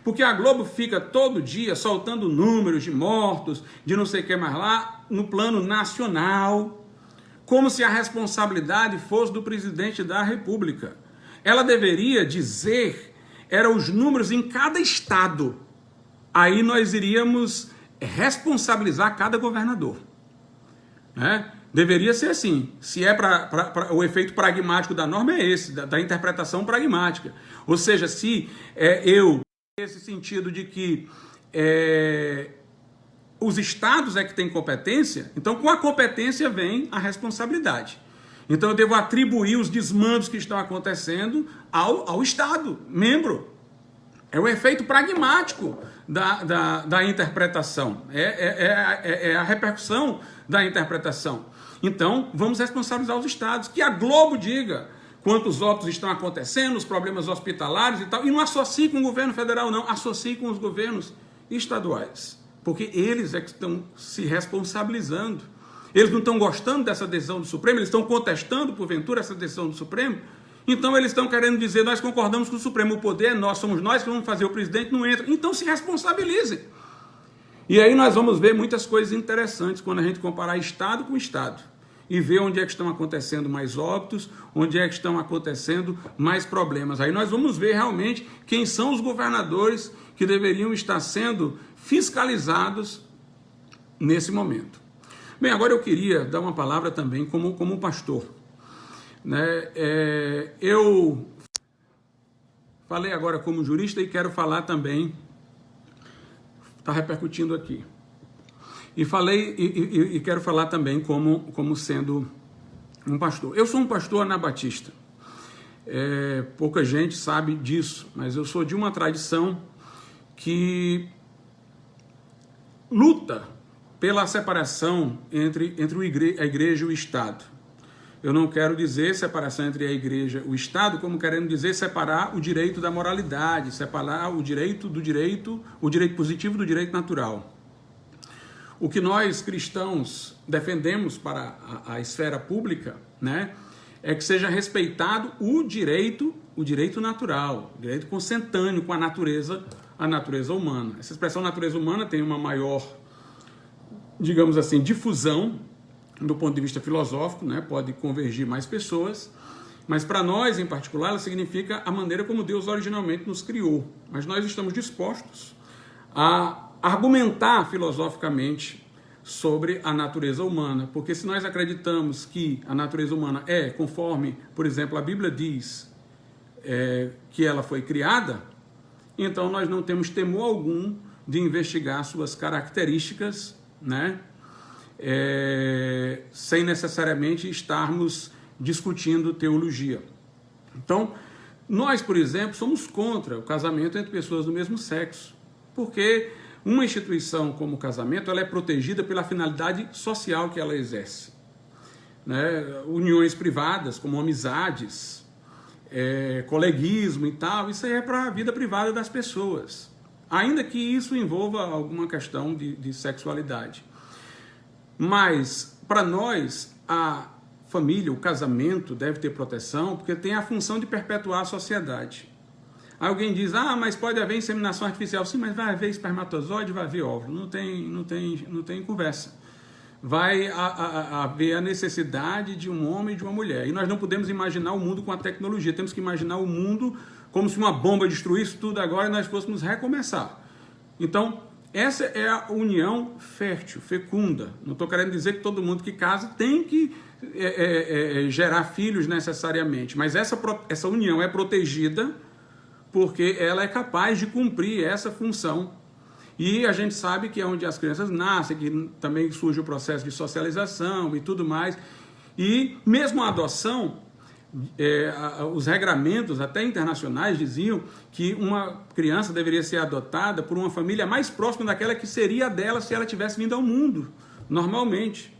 Porque a Globo fica todo dia soltando números de mortos, de não sei o que mais lá, no plano nacional, como se a responsabilidade fosse do presidente da República. Ela deveria dizer, eram os números em cada estado. Aí nós iríamos responsabilizar cada governador, né? Deveria ser assim. Se é o efeito pragmático da norma é esse, da interpretação pragmática. Ou seja, se esse sentido de que os estados é que têm competência, então com a competência vem a responsabilidade. Então eu devo atribuir os desmandos que estão acontecendo ao estado, membro. É o efeito pragmático da interpretação, é a repercussão da interpretação. Então, vamos responsabilizar os estados, que a Globo diga quantos óbitos estão acontecendo, os problemas hospitalares e tal, e não associe com o governo federal, não, associe com os governos estaduais, porque eles é que estão se responsabilizando. Eles não estão gostando dessa decisão do Supremo, eles estão contestando, porventura, essa decisão do Supremo. Então eles estão querendo dizer, nós concordamos com o Supremo, o poder é nosso, somos nós que vamos fazer, o presidente não entra. Então se responsabilizem. E aí nós vamos ver muitas coisas interessantes quando a gente comparar estado com estado e ver onde é que estão acontecendo mais óbitos, onde é que estão acontecendo mais problemas. Aí nós vamos ver realmente quem são os governadores que deveriam estar sendo fiscalizados nesse momento. Bem, agora eu queria dar uma palavra também como pastor. Né? Eu falei agora como jurista e quero falar também, está repercutindo aqui, e quero falar também como sendo um pastor. Eu sou um pastor anabatista, pouca gente sabe disso, mas eu sou de uma tradição que luta pela separação entre a igreja e o Estado. Eu não quero dizer separação entre a igreja e o Estado, como querendo dizer separar o direito da moralidade, separar o direito do direito, o direito positivo do direito natural. O que nós cristãos defendemos para a esfera pública, né, é que seja respeitado o direito natural, o direito consentâneo com a natureza humana. Essa expressão natureza humana tem uma maior, digamos assim, difusão do ponto de vista filosófico, né? Pode convergir mais pessoas, mas para nós, em particular, ela significa a maneira como Deus originalmente nos criou. Mas nós estamos dispostos a argumentar filosoficamente sobre a natureza humana, porque se nós acreditamos que a natureza humana é conforme, por exemplo, a Bíblia diz que ela foi criada, então nós não temos temor algum de investigar suas características, né? Sem necessariamente estarmos discutindo teologia. Então, nós, por exemplo, somos contra o casamento entre pessoas do mesmo sexo, porque uma instituição como o casamento, ela é protegida pela finalidade social que ela exerce, né? Uniões privadas, como amizades, coleguismo e tal, isso aí é para a vida privada das pessoas, ainda que isso envolva alguma questão de sexualidade. Mas, para nós, a família, o casamento deve ter proteção, porque tem a função de perpetuar a sociedade. Aí alguém diz, mas pode haver inseminação artificial. Sim, mas vai haver espermatozoide, vai haver óvulo. Não tem conversa. Vai haver a necessidade de um homem e de uma mulher. E nós não podemos imaginar o mundo com a tecnologia. Temos que imaginar o mundo como se uma bomba destruísse tudo agora e nós fôssemos recomeçar. Então, essa é a união fértil, fecunda. Não estou querendo dizer que todo mundo que casa tem que gerar filhos necessariamente, mas essa união é protegida porque ela é capaz de cumprir essa função. E a gente sabe que é onde as crianças nascem, que também surge o processo de socialização e tudo mais. E mesmo a adoção, os regramentos até internacionais diziam que uma criança deveria ser adotada por uma família mais próxima daquela que seria a dela se ela tivesse vindo ao mundo, normalmente.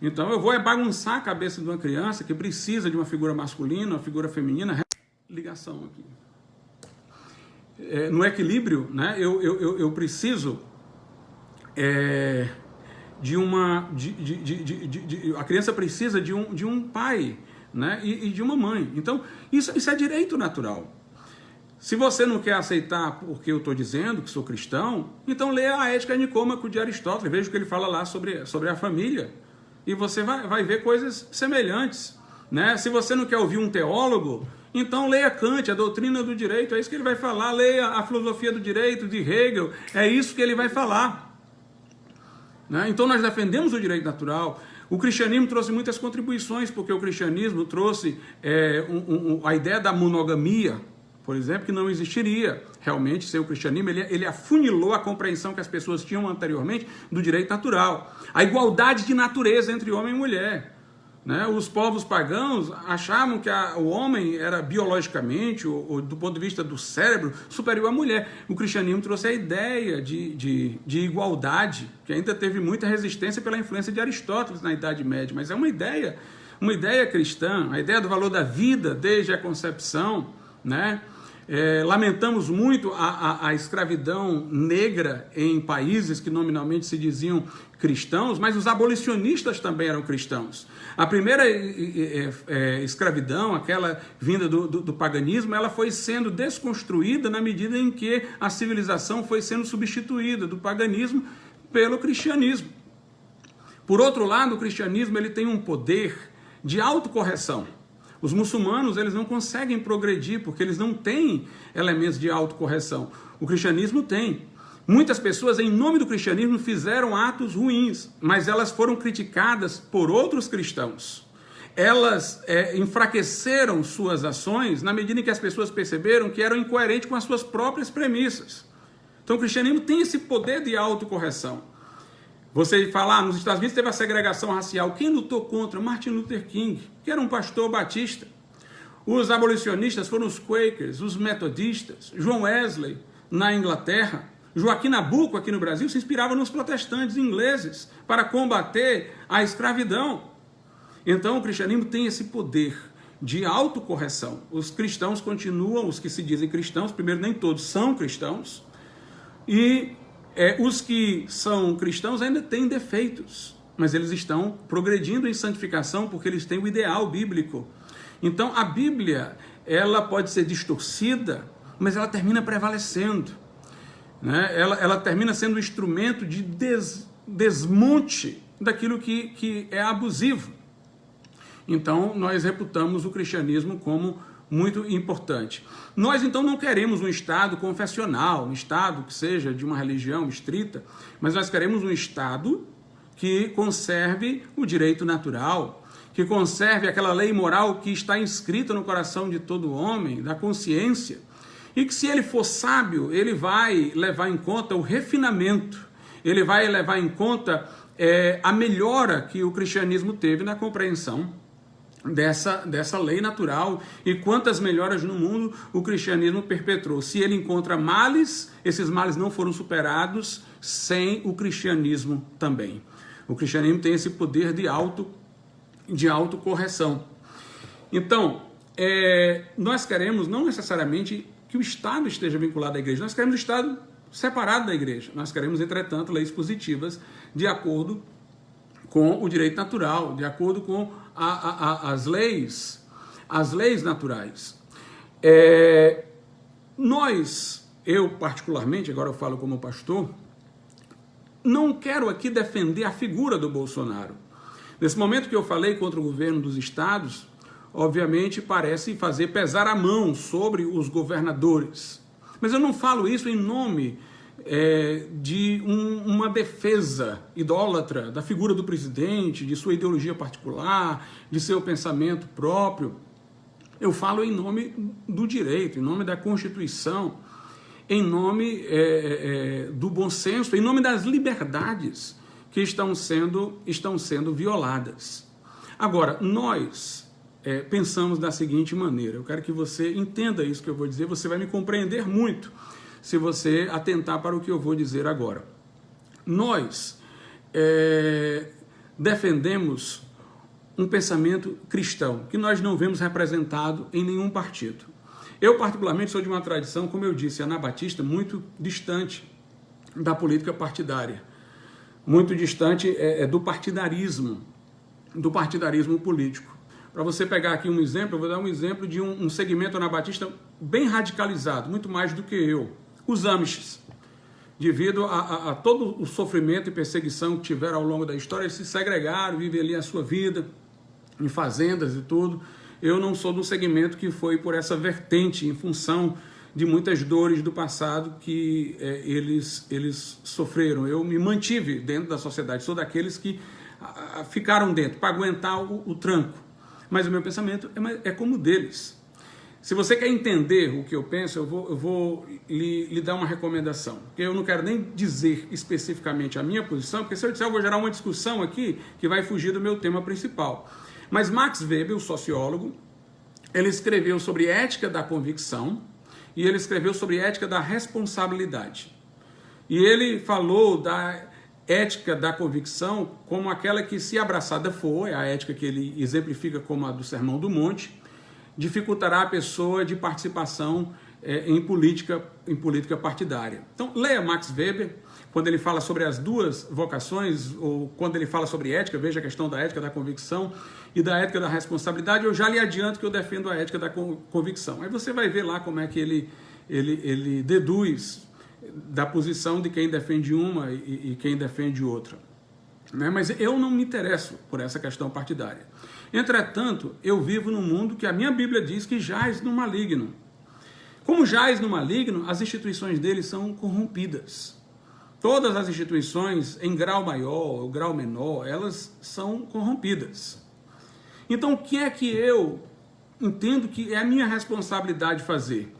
Então eu vou bagunçar a cabeça de uma criança que precisa de uma figura masculina, uma figura feminina. Ligação aqui. No equilíbrio, né, eu preciso a criança precisa de um pai, né, e de uma mãe. Então isso é direito natural. Se você não quer aceitar porque eu estou dizendo que sou cristão, então leia a Ética Nicômaco de Aristóteles, veja o que ele fala lá sobre a família, e você vai ver coisas semelhantes, né? Se você não quer ouvir um teólogo, então leia Kant, a doutrina do direito, é isso que ele vai falar. Leia a filosofia do direito de Hegel, é isso que ele vai falar, né? Então nós defendemos o direito natural. O cristianismo trouxe muitas contribuições, porque o cristianismo trouxe a ideia da monogamia, por exemplo, que não existiria realmente sem o cristianismo. Ele afunilou a compreensão que as pessoas tinham anteriormente do direito natural. A igualdade de natureza entre homem e mulher, né? Os povos pagãos achavam que o homem era biologicamente, ou do ponto de vista do cérebro, superior à mulher. O cristianismo trouxe a ideia de igualdade, que ainda teve muita resistência pela influência de Aristóteles na Idade Média, mas é uma ideia cristã, a ideia do valor da vida desde a concepção, né? Lamentamos muito a escravidão negra em países que nominalmente se diziam cristãos, mas os abolicionistas também eram cristãos. A primeira escravidão, aquela vinda do paganismo, ela foi sendo desconstruída na medida em que a civilização foi sendo substituída do paganismo pelo cristianismo. Por outro lado, o cristianismo ele tem um poder de autocorreção. Os muçulmanos, eles não conseguem progredir porque eles não têm elementos de autocorreção. O cristianismo tem. Muitas pessoas, em nome do cristianismo, fizeram atos ruins, mas elas foram criticadas por outros cristãos. Elas enfraqueceram suas ações na medida em que as pessoas perceberam que eram incoerentes com as suas próprias premissas. Então o cristianismo tem esse poder de autocorreção. Você fala, nos Estados Unidos teve a segregação racial. Quem lutou contra? Martin Luther King, que era um pastor batista. Os abolicionistas foram os Quakers, os metodistas. John Wesley, na Inglaterra. Joaquim Nabuco, aqui no Brasil, se inspirava nos protestantes ingleses para combater a escravidão. Então, o cristianismo tem esse poder de autocorreção. Os cristãos continuam, os que se dizem cristãos, primeiro, nem todos são cristãos, e os que são cristãos ainda têm defeitos, mas eles estão progredindo em santificação porque eles têm o ideal bíblico. Então a Bíblia, ela pode ser distorcida, mas ela termina prevalecendo, né? Ela termina sendo um instrumento de desmonte daquilo que é abusivo. Então nós reputamos o cristianismo como muito importante. Nós, então, não queremos um Estado confessional, um Estado que seja de uma religião estrita, mas nós queremos um Estado que conserve o direito natural, que conserve aquela lei moral que está inscrita no coração de todo homem, da consciência, e que, se ele for sábio, ele vai levar em conta o refinamento, ele vai levar em conta a melhora que o cristianismo teve na compreensão dessa lei natural, e quantas melhoras no mundo o cristianismo perpetrou. Se ele encontra males, esses males não foram superados sem o cristianismo também. O cristianismo tem esse poder de autocorreção. Então, nós queremos não necessariamente que o Estado esteja vinculado à igreja, nós queremos o Estado separado da igreja. Nós queremos, entretanto, leis positivas de acordo com o direito natural, de acordo com as leis naturais. Eu particularmente, agora eu falo como pastor, não quero aqui defender a figura do Bolsonaro. Nesse momento que eu falei contra o governo dos estados, obviamente parece fazer pesar a mão sobre os governadores. Mas eu não falo isso em nome de uma defesa idólatra da figura do presidente, de sua ideologia particular, de seu pensamento próprio. Eu falo em nome do direito, em nome da Constituição, em nome do bom senso, em nome das liberdades que estão sendo violadas. Agora, nós pensamos da seguinte maneira, eu quero que você entenda isso que eu vou dizer, você vai me compreender muito se você atentar para o que eu vou dizer agora. Nós defendemos um pensamento cristão, que nós não vemos representado em nenhum partido. Eu, particularmente, sou de uma tradição, como eu disse, anabatista, muito distante da política partidária, muito distante do partidarismo político. Para você pegar aqui um exemplo, eu vou dar um exemplo de um segmento anabatista bem radicalizado, muito mais do que eu, os Amishes. Devido a todo o sofrimento e perseguição que tiveram ao longo da história, eles se segregaram, vivem ali a sua vida, em fazendas e tudo. Eu não sou do segmento que foi por essa vertente, em função de muitas dores do passado que eles sofreram. Eu me mantive dentro da sociedade, sou daqueles que ficaram dentro, para aguentar o tranco. Mas o meu pensamento é como o deles. Se você quer entender o que eu penso, eu vou lhe dar uma recomendação. Porque eu não quero nem dizer especificamente a minha posição, porque se eu disser, eu vou gerar uma discussão aqui que vai fugir do meu tema principal. Mas Max Weber, o sociólogo, ele escreveu sobre ética da convicção e ele escreveu sobre ética da responsabilidade. E ele falou da ética da convicção como aquela que, se abraçada for, é a ética que ele exemplifica como a do Sermão do Monte, dificultará a pessoa de participação em política partidária. Então, leia Max Weber, quando ele fala sobre as duas vocações, ou quando ele fala sobre ética, veja a questão da ética da convicção e da ética da responsabilidade. Eu já lhe adianto que eu defendo a ética da convicção. Aí você vai ver lá como é que ele deduz da posição de quem defende uma e quem defende outra. Mas eu não me interesso por essa questão partidária. Entretanto, eu vivo num mundo que a minha Bíblia diz que jaz no maligno. Como jaz no maligno, as instituições dele são corrompidas. Todas as instituições, em grau maior ou grau menor, elas são corrompidas. Então, o que é que eu entendo que é a minha responsabilidade fazer?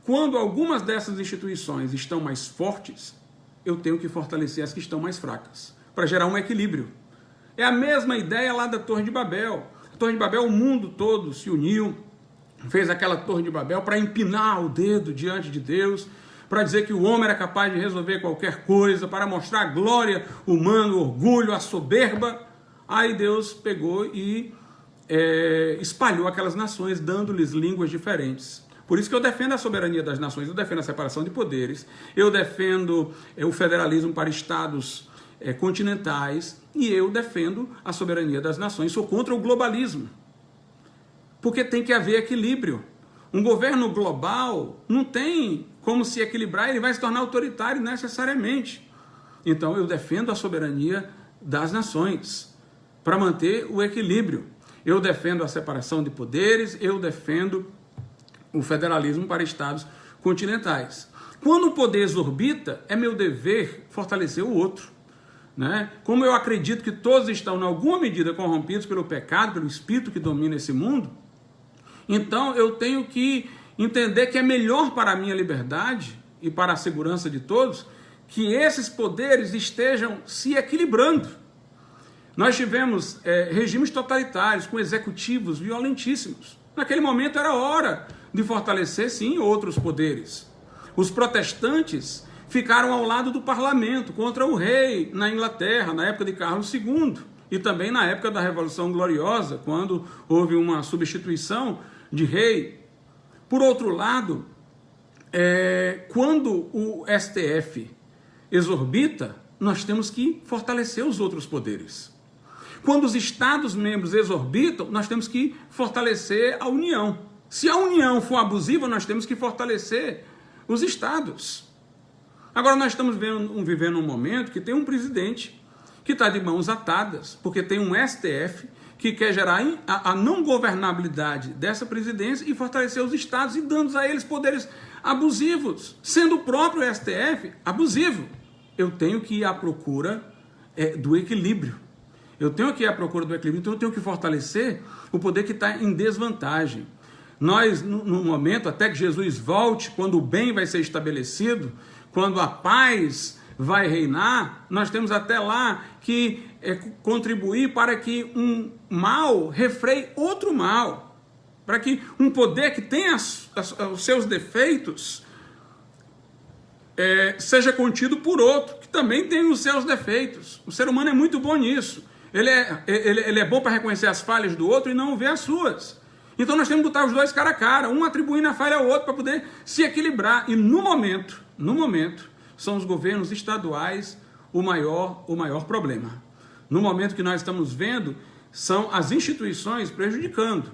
Quando algumas dessas instituições estão mais fortes, eu tenho que fortalecer as que estão mais fracas, para gerar um equilíbrio. É a mesma ideia lá da Torre de Babel. A Torre de Babel, o mundo todo se uniu, fez aquela Torre de Babel para empinar o dedo diante de Deus, para dizer que o homem era capaz de resolver qualquer coisa, para mostrar a glória humana, o orgulho, a soberba. Aí Deus pegou e espalhou aquelas nações, dando-lhes línguas diferentes. Por isso que eu defendo a soberania das nações, eu defendo a separação de poderes, eu defendo o federalismo para estados continentais e eu defendo a soberania das nações. Sou contra o globalismo, porque tem que haver equilíbrio. Um governo global não tem como se equilibrar, ele vai se tornar autoritário necessariamente. Então eu defendo a soberania das nações para manter o equilíbrio. Eu defendo a separação de poderes, eu defendo o federalismo para estados continentais. Quando o poder exorbita, é meu dever fortalecer o outro. Né? Como eu acredito que todos estão, em alguma medida, corrompidos pelo pecado, pelo espírito que domina esse mundo, então eu tenho que entender que é melhor para a minha liberdade e para a segurança de todos que esses poderes estejam se equilibrando. Nós tivemos regimes totalitários com executivos violentíssimos. Naquele momento era hora de fortalecer, sim, outros poderes. Os protestantes ficaram ao lado do parlamento contra o rei na Inglaterra, na época de Carlos II, e também na época da Revolução Gloriosa, quando houve uma substituição de rei. Por outro lado, quando o STF exorbita, nós temos que fortalecer os outros poderes. Quando os Estados-membros exorbitam, nós temos que fortalecer a União. Se a União for abusiva, nós temos que fortalecer os Estados. Agora nós estamos vivendo um momento que tem um presidente que está de mãos atadas, porque tem um STF que quer gerar a não governabilidade dessa presidência e fortalecer os Estados e dando a eles poderes abusivos, sendo o próprio STF abusivo. Eu tenho que ir à procura do equilíbrio. Eu tenho que ir à procura do equilíbrio, então eu tenho que fortalecer o poder que está em desvantagem. Nós, no momento, até que Jesus volte, quando o bem vai ser estabelecido, quando a paz vai reinar, nós temos até lá que contribuir para que um mal refreie outro mal, para que um poder que tenha os seus defeitos seja contido por outro, que também tem os seus defeitos. O ser humano é muito bom nisso. Ele é bom para reconhecer as falhas do outro e não ver as suas. Então nós temos que botar os dois cara a cara, um atribuindo a falha ao outro para poder se equilibrar. E no momento, são os governos estaduais o maior problema. No momento que nós estamos vendo, são as instituições prejudicando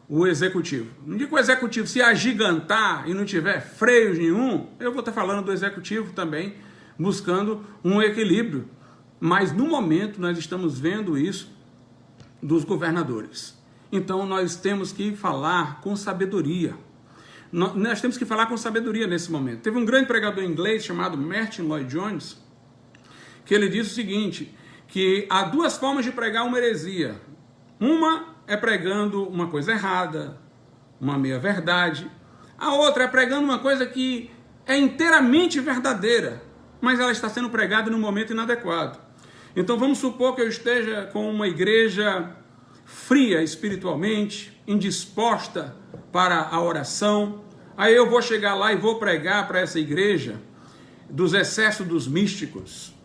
o executivo. Não digo que o executivo se agigantar e não tiver freios nenhum, eu vou estar falando do executivo também, buscando um equilíbrio. Mas no momento nós estamos vendo isso dos governadores. Então nós temos que falar com sabedoria. Nós temos que falar com sabedoria nesse momento. Teve um grande pregador inglês chamado Martin Lloyd-Jones, que ele disse o seguinte, que há duas formas de pregar uma heresia. Uma é pregando uma coisa errada, uma meia-verdade. A outra é pregando uma coisa que é inteiramente verdadeira, mas ela está sendo pregada num momento inadequado. Então vamos supor que eu esteja com uma igreja fria espiritualmente, indisposta para a oração. Aí eu vou chegar lá e vou pregar para essa igreja dos excessos dos místicos,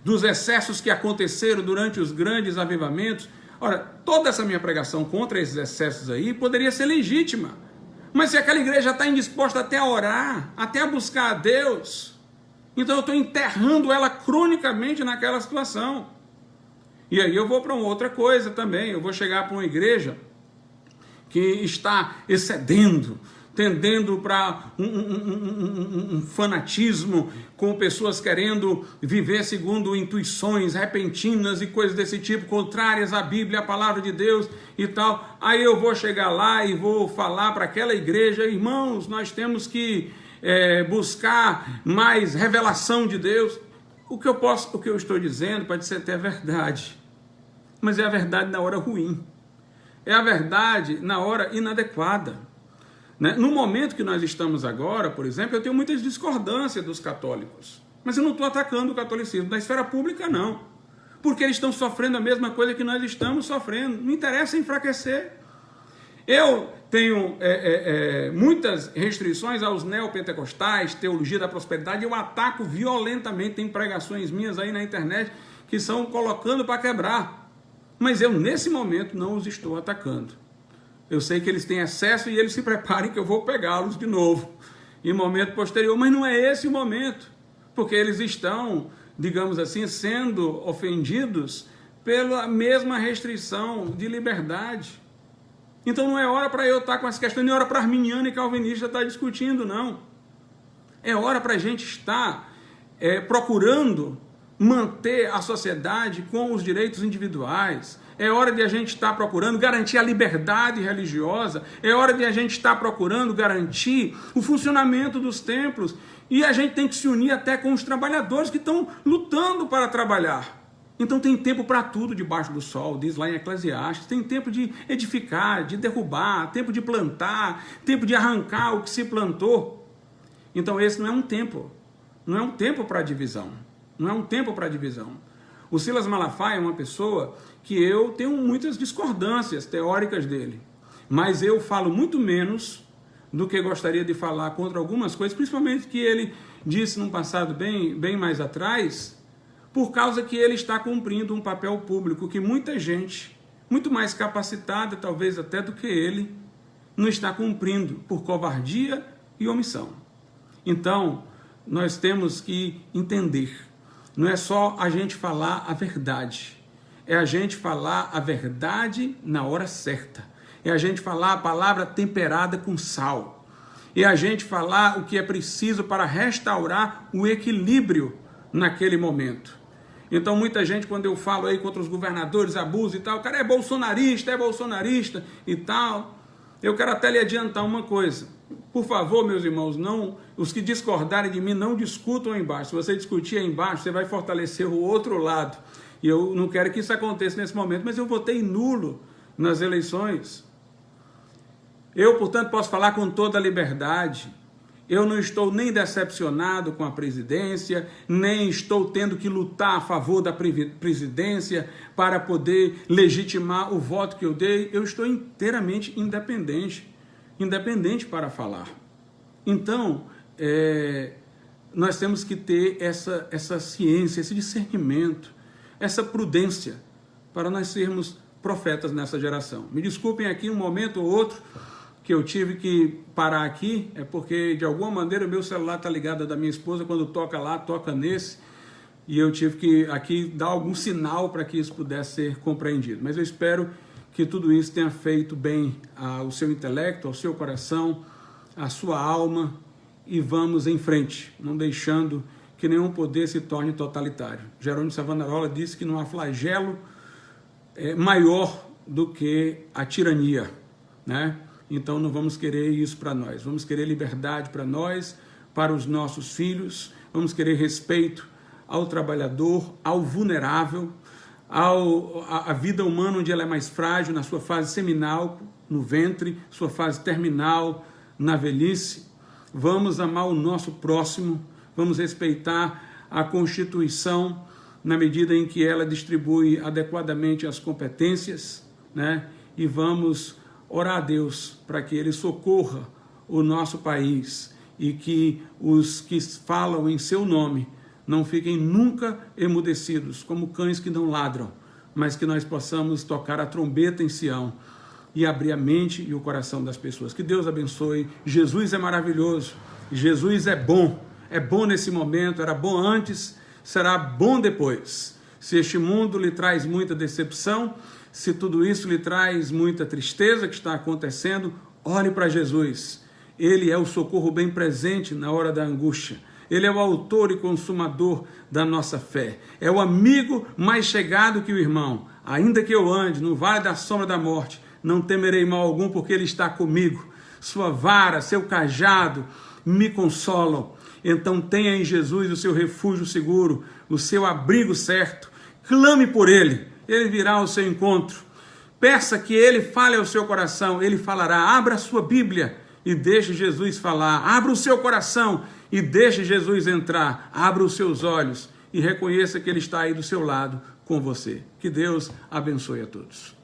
dos excessos que aconteceram durante os grandes avivamentos. Ora, toda essa minha pregação contra esses excessos aí poderia ser legítima, mas se aquela igreja está indisposta até a orar, até a buscar a Deus, então eu estou enterrando ela cronicamente naquela situação. E aí eu vou para uma outra coisa também, eu vou chegar para uma igreja que está excedendo, tendendo para um fanatismo, com pessoas querendo viver segundo intuições repentinas e coisas desse tipo, contrárias à Bíblia, à palavra de Deus e tal. Aí eu vou chegar lá e vou falar para aquela igreja, irmãos, nós temos que buscar mais revelação de Deus. O que eu estou dizendo pode ser até verdade, mas é a verdade na hora ruim, é a verdade na hora inadequada. No momento que nós estamos agora, por exemplo, eu tenho muitas discordâncias dos católicos, mas eu não estou atacando o catolicismo, da esfera pública não, porque eles estão sofrendo a mesma coisa que nós estamos sofrendo, não interessa enfraquecer. Eu tenho muitas restrições aos neopentecostais, teologia da prosperidade, eu ataco violentamente, tem pregações minhas aí na internet que são colocando para quebrar, mas eu nesse momento não os estou atacando. Eu sei que eles têm excesso e eles se preparem que eu vou pegá-los de novo em momento posterior, mas não é esse o momento, porque eles estão, digamos assim, sendo ofendidos pela mesma restrição de liberdade. Então não é hora para eu estar com essa questão, nem hora para arminiano e calvinista estar discutindo, não. É hora para a gente estar procurando manter a sociedade com os direitos individuais. É hora de a gente estar procurando garantir a liberdade religiosa. É hora de a gente estar procurando garantir o funcionamento dos templos. E a gente tem que se unir até com os trabalhadores que estão lutando para trabalhar. Então tem tempo para tudo debaixo do sol, diz lá em Eclesiastes. Tem tempo de edificar, de derrubar, tempo de plantar, tempo de arrancar o que se plantou. Então esse não é um tempo para divisão. Não é um tempo para divisão. O Silas Malafaia é uma pessoa que eu tenho muitas discordâncias teóricas dele, mas eu falo muito menos do que gostaria de falar contra algumas coisas, principalmente que ele disse num passado bem mais atrás, por causa que ele está cumprindo um papel público que muita gente, muito mais capacitada talvez até do que ele, não está cumprindo por covardia e omissão. Então, nós temos que entender, não é só a gente falar a verdade, é a gente falar a verdade na hora certa, é a gente falar a palavra temperada com sal, é a gente falar o que é preciso para restaurar o equilíbrio naquele momento. Então muita gente, quando eu falo aí contra os governadores, abuso e tal, o cara é bolsonarista e tal, eu quero até lhe adiantar uma coisa. Por favor, meus irmãos, não, os que discordarem de mim, não discutam aí embaixo. Se você discutir aí embaixo, você vai fortalecer o outro lado. E eu não quero que isso aconteça nesse momento, mas eu votei nulo nas eleições. Eu, portanto, posso falar com toda a liberdade. Eu não estou nem decepcionado com a presidência, nem estou tendo que lutar a favor da presidência para poder legitimar o voto que eu dei. Eu estou inteiramente independente para falar. Então, nós temos que ter essa ciência, esse discernimento. essa prudência para nós sermos profetas nessa geração. Me desculpem aqui um momento ou outro que eu tive que parar aqui, é porque de alguma maneira o meu celular está ligado ao da minha esposa, quando toca lá, toca nesse, e eu tive que aqui dar algum sinal para que isso pudesse ser compreendido. Mas eu espero que tudo isso tenha feito bem ao seu intelecto, ao seu coração, à sua alma, e vamos em frente, não deixando que nenhum poder se torne totalitário. Jerônimo Savonarola disse que não há flagelo maior do que a tirania, né? Então não vamos querer isso para nós, vamos querer liberdade para nós, para os nossos filhos, vamos querer respeito ao trabalhador, ao vulnerável, a vida humana onde ela é mais frágil, na sua fase seminal, no ventre, sua fase terminal, na velhice. Vamos amar o nosso próximo, vamos respeitar a Constituição na medida em que ela distribui adequadamente as competências, né? E vamos orar a Deus para que Ele socorra o nosso país e que os que falam em seu nome não fiquem nunca emudecidos, como cães que não ladram, mas que nós possamos tocar a trombeta em Sião e abrir a mente e o coração das pessoas. Que Deus abençoe. Jesus é maravilhoso, Jesus é bom nesse momento, era bom antes, será bom depois. Se este mundo lhe traz muita decepção, se tudo isso lhe traz muita tristeza que está acontecendo, olhe para Jesus. Ele é o socorro bem presente na hora da angústia. Ele é o autor e consumador da nossa fé. É o amigo mais chegado que o irmão. Ainda que eu ande no vale da sombra da morte, não temerei mal algum, porque Ele está comigo. Sua vara, seu cajado me consolam. Então tenha em Jesus o seu refúgio seguro, o seu abrigo certo. Clame por Ele, Ele virá ao seu encontro. Peça que Ele fale ao seu coração, Ele falará. Abra a sua Bíblia e deixe Jesus falar. Abra o seu coração e deixe Jesus entrar. Abra os seus olhos e reconheça que Ele está aí do seu lado com você. Que Deus abençoe a todos.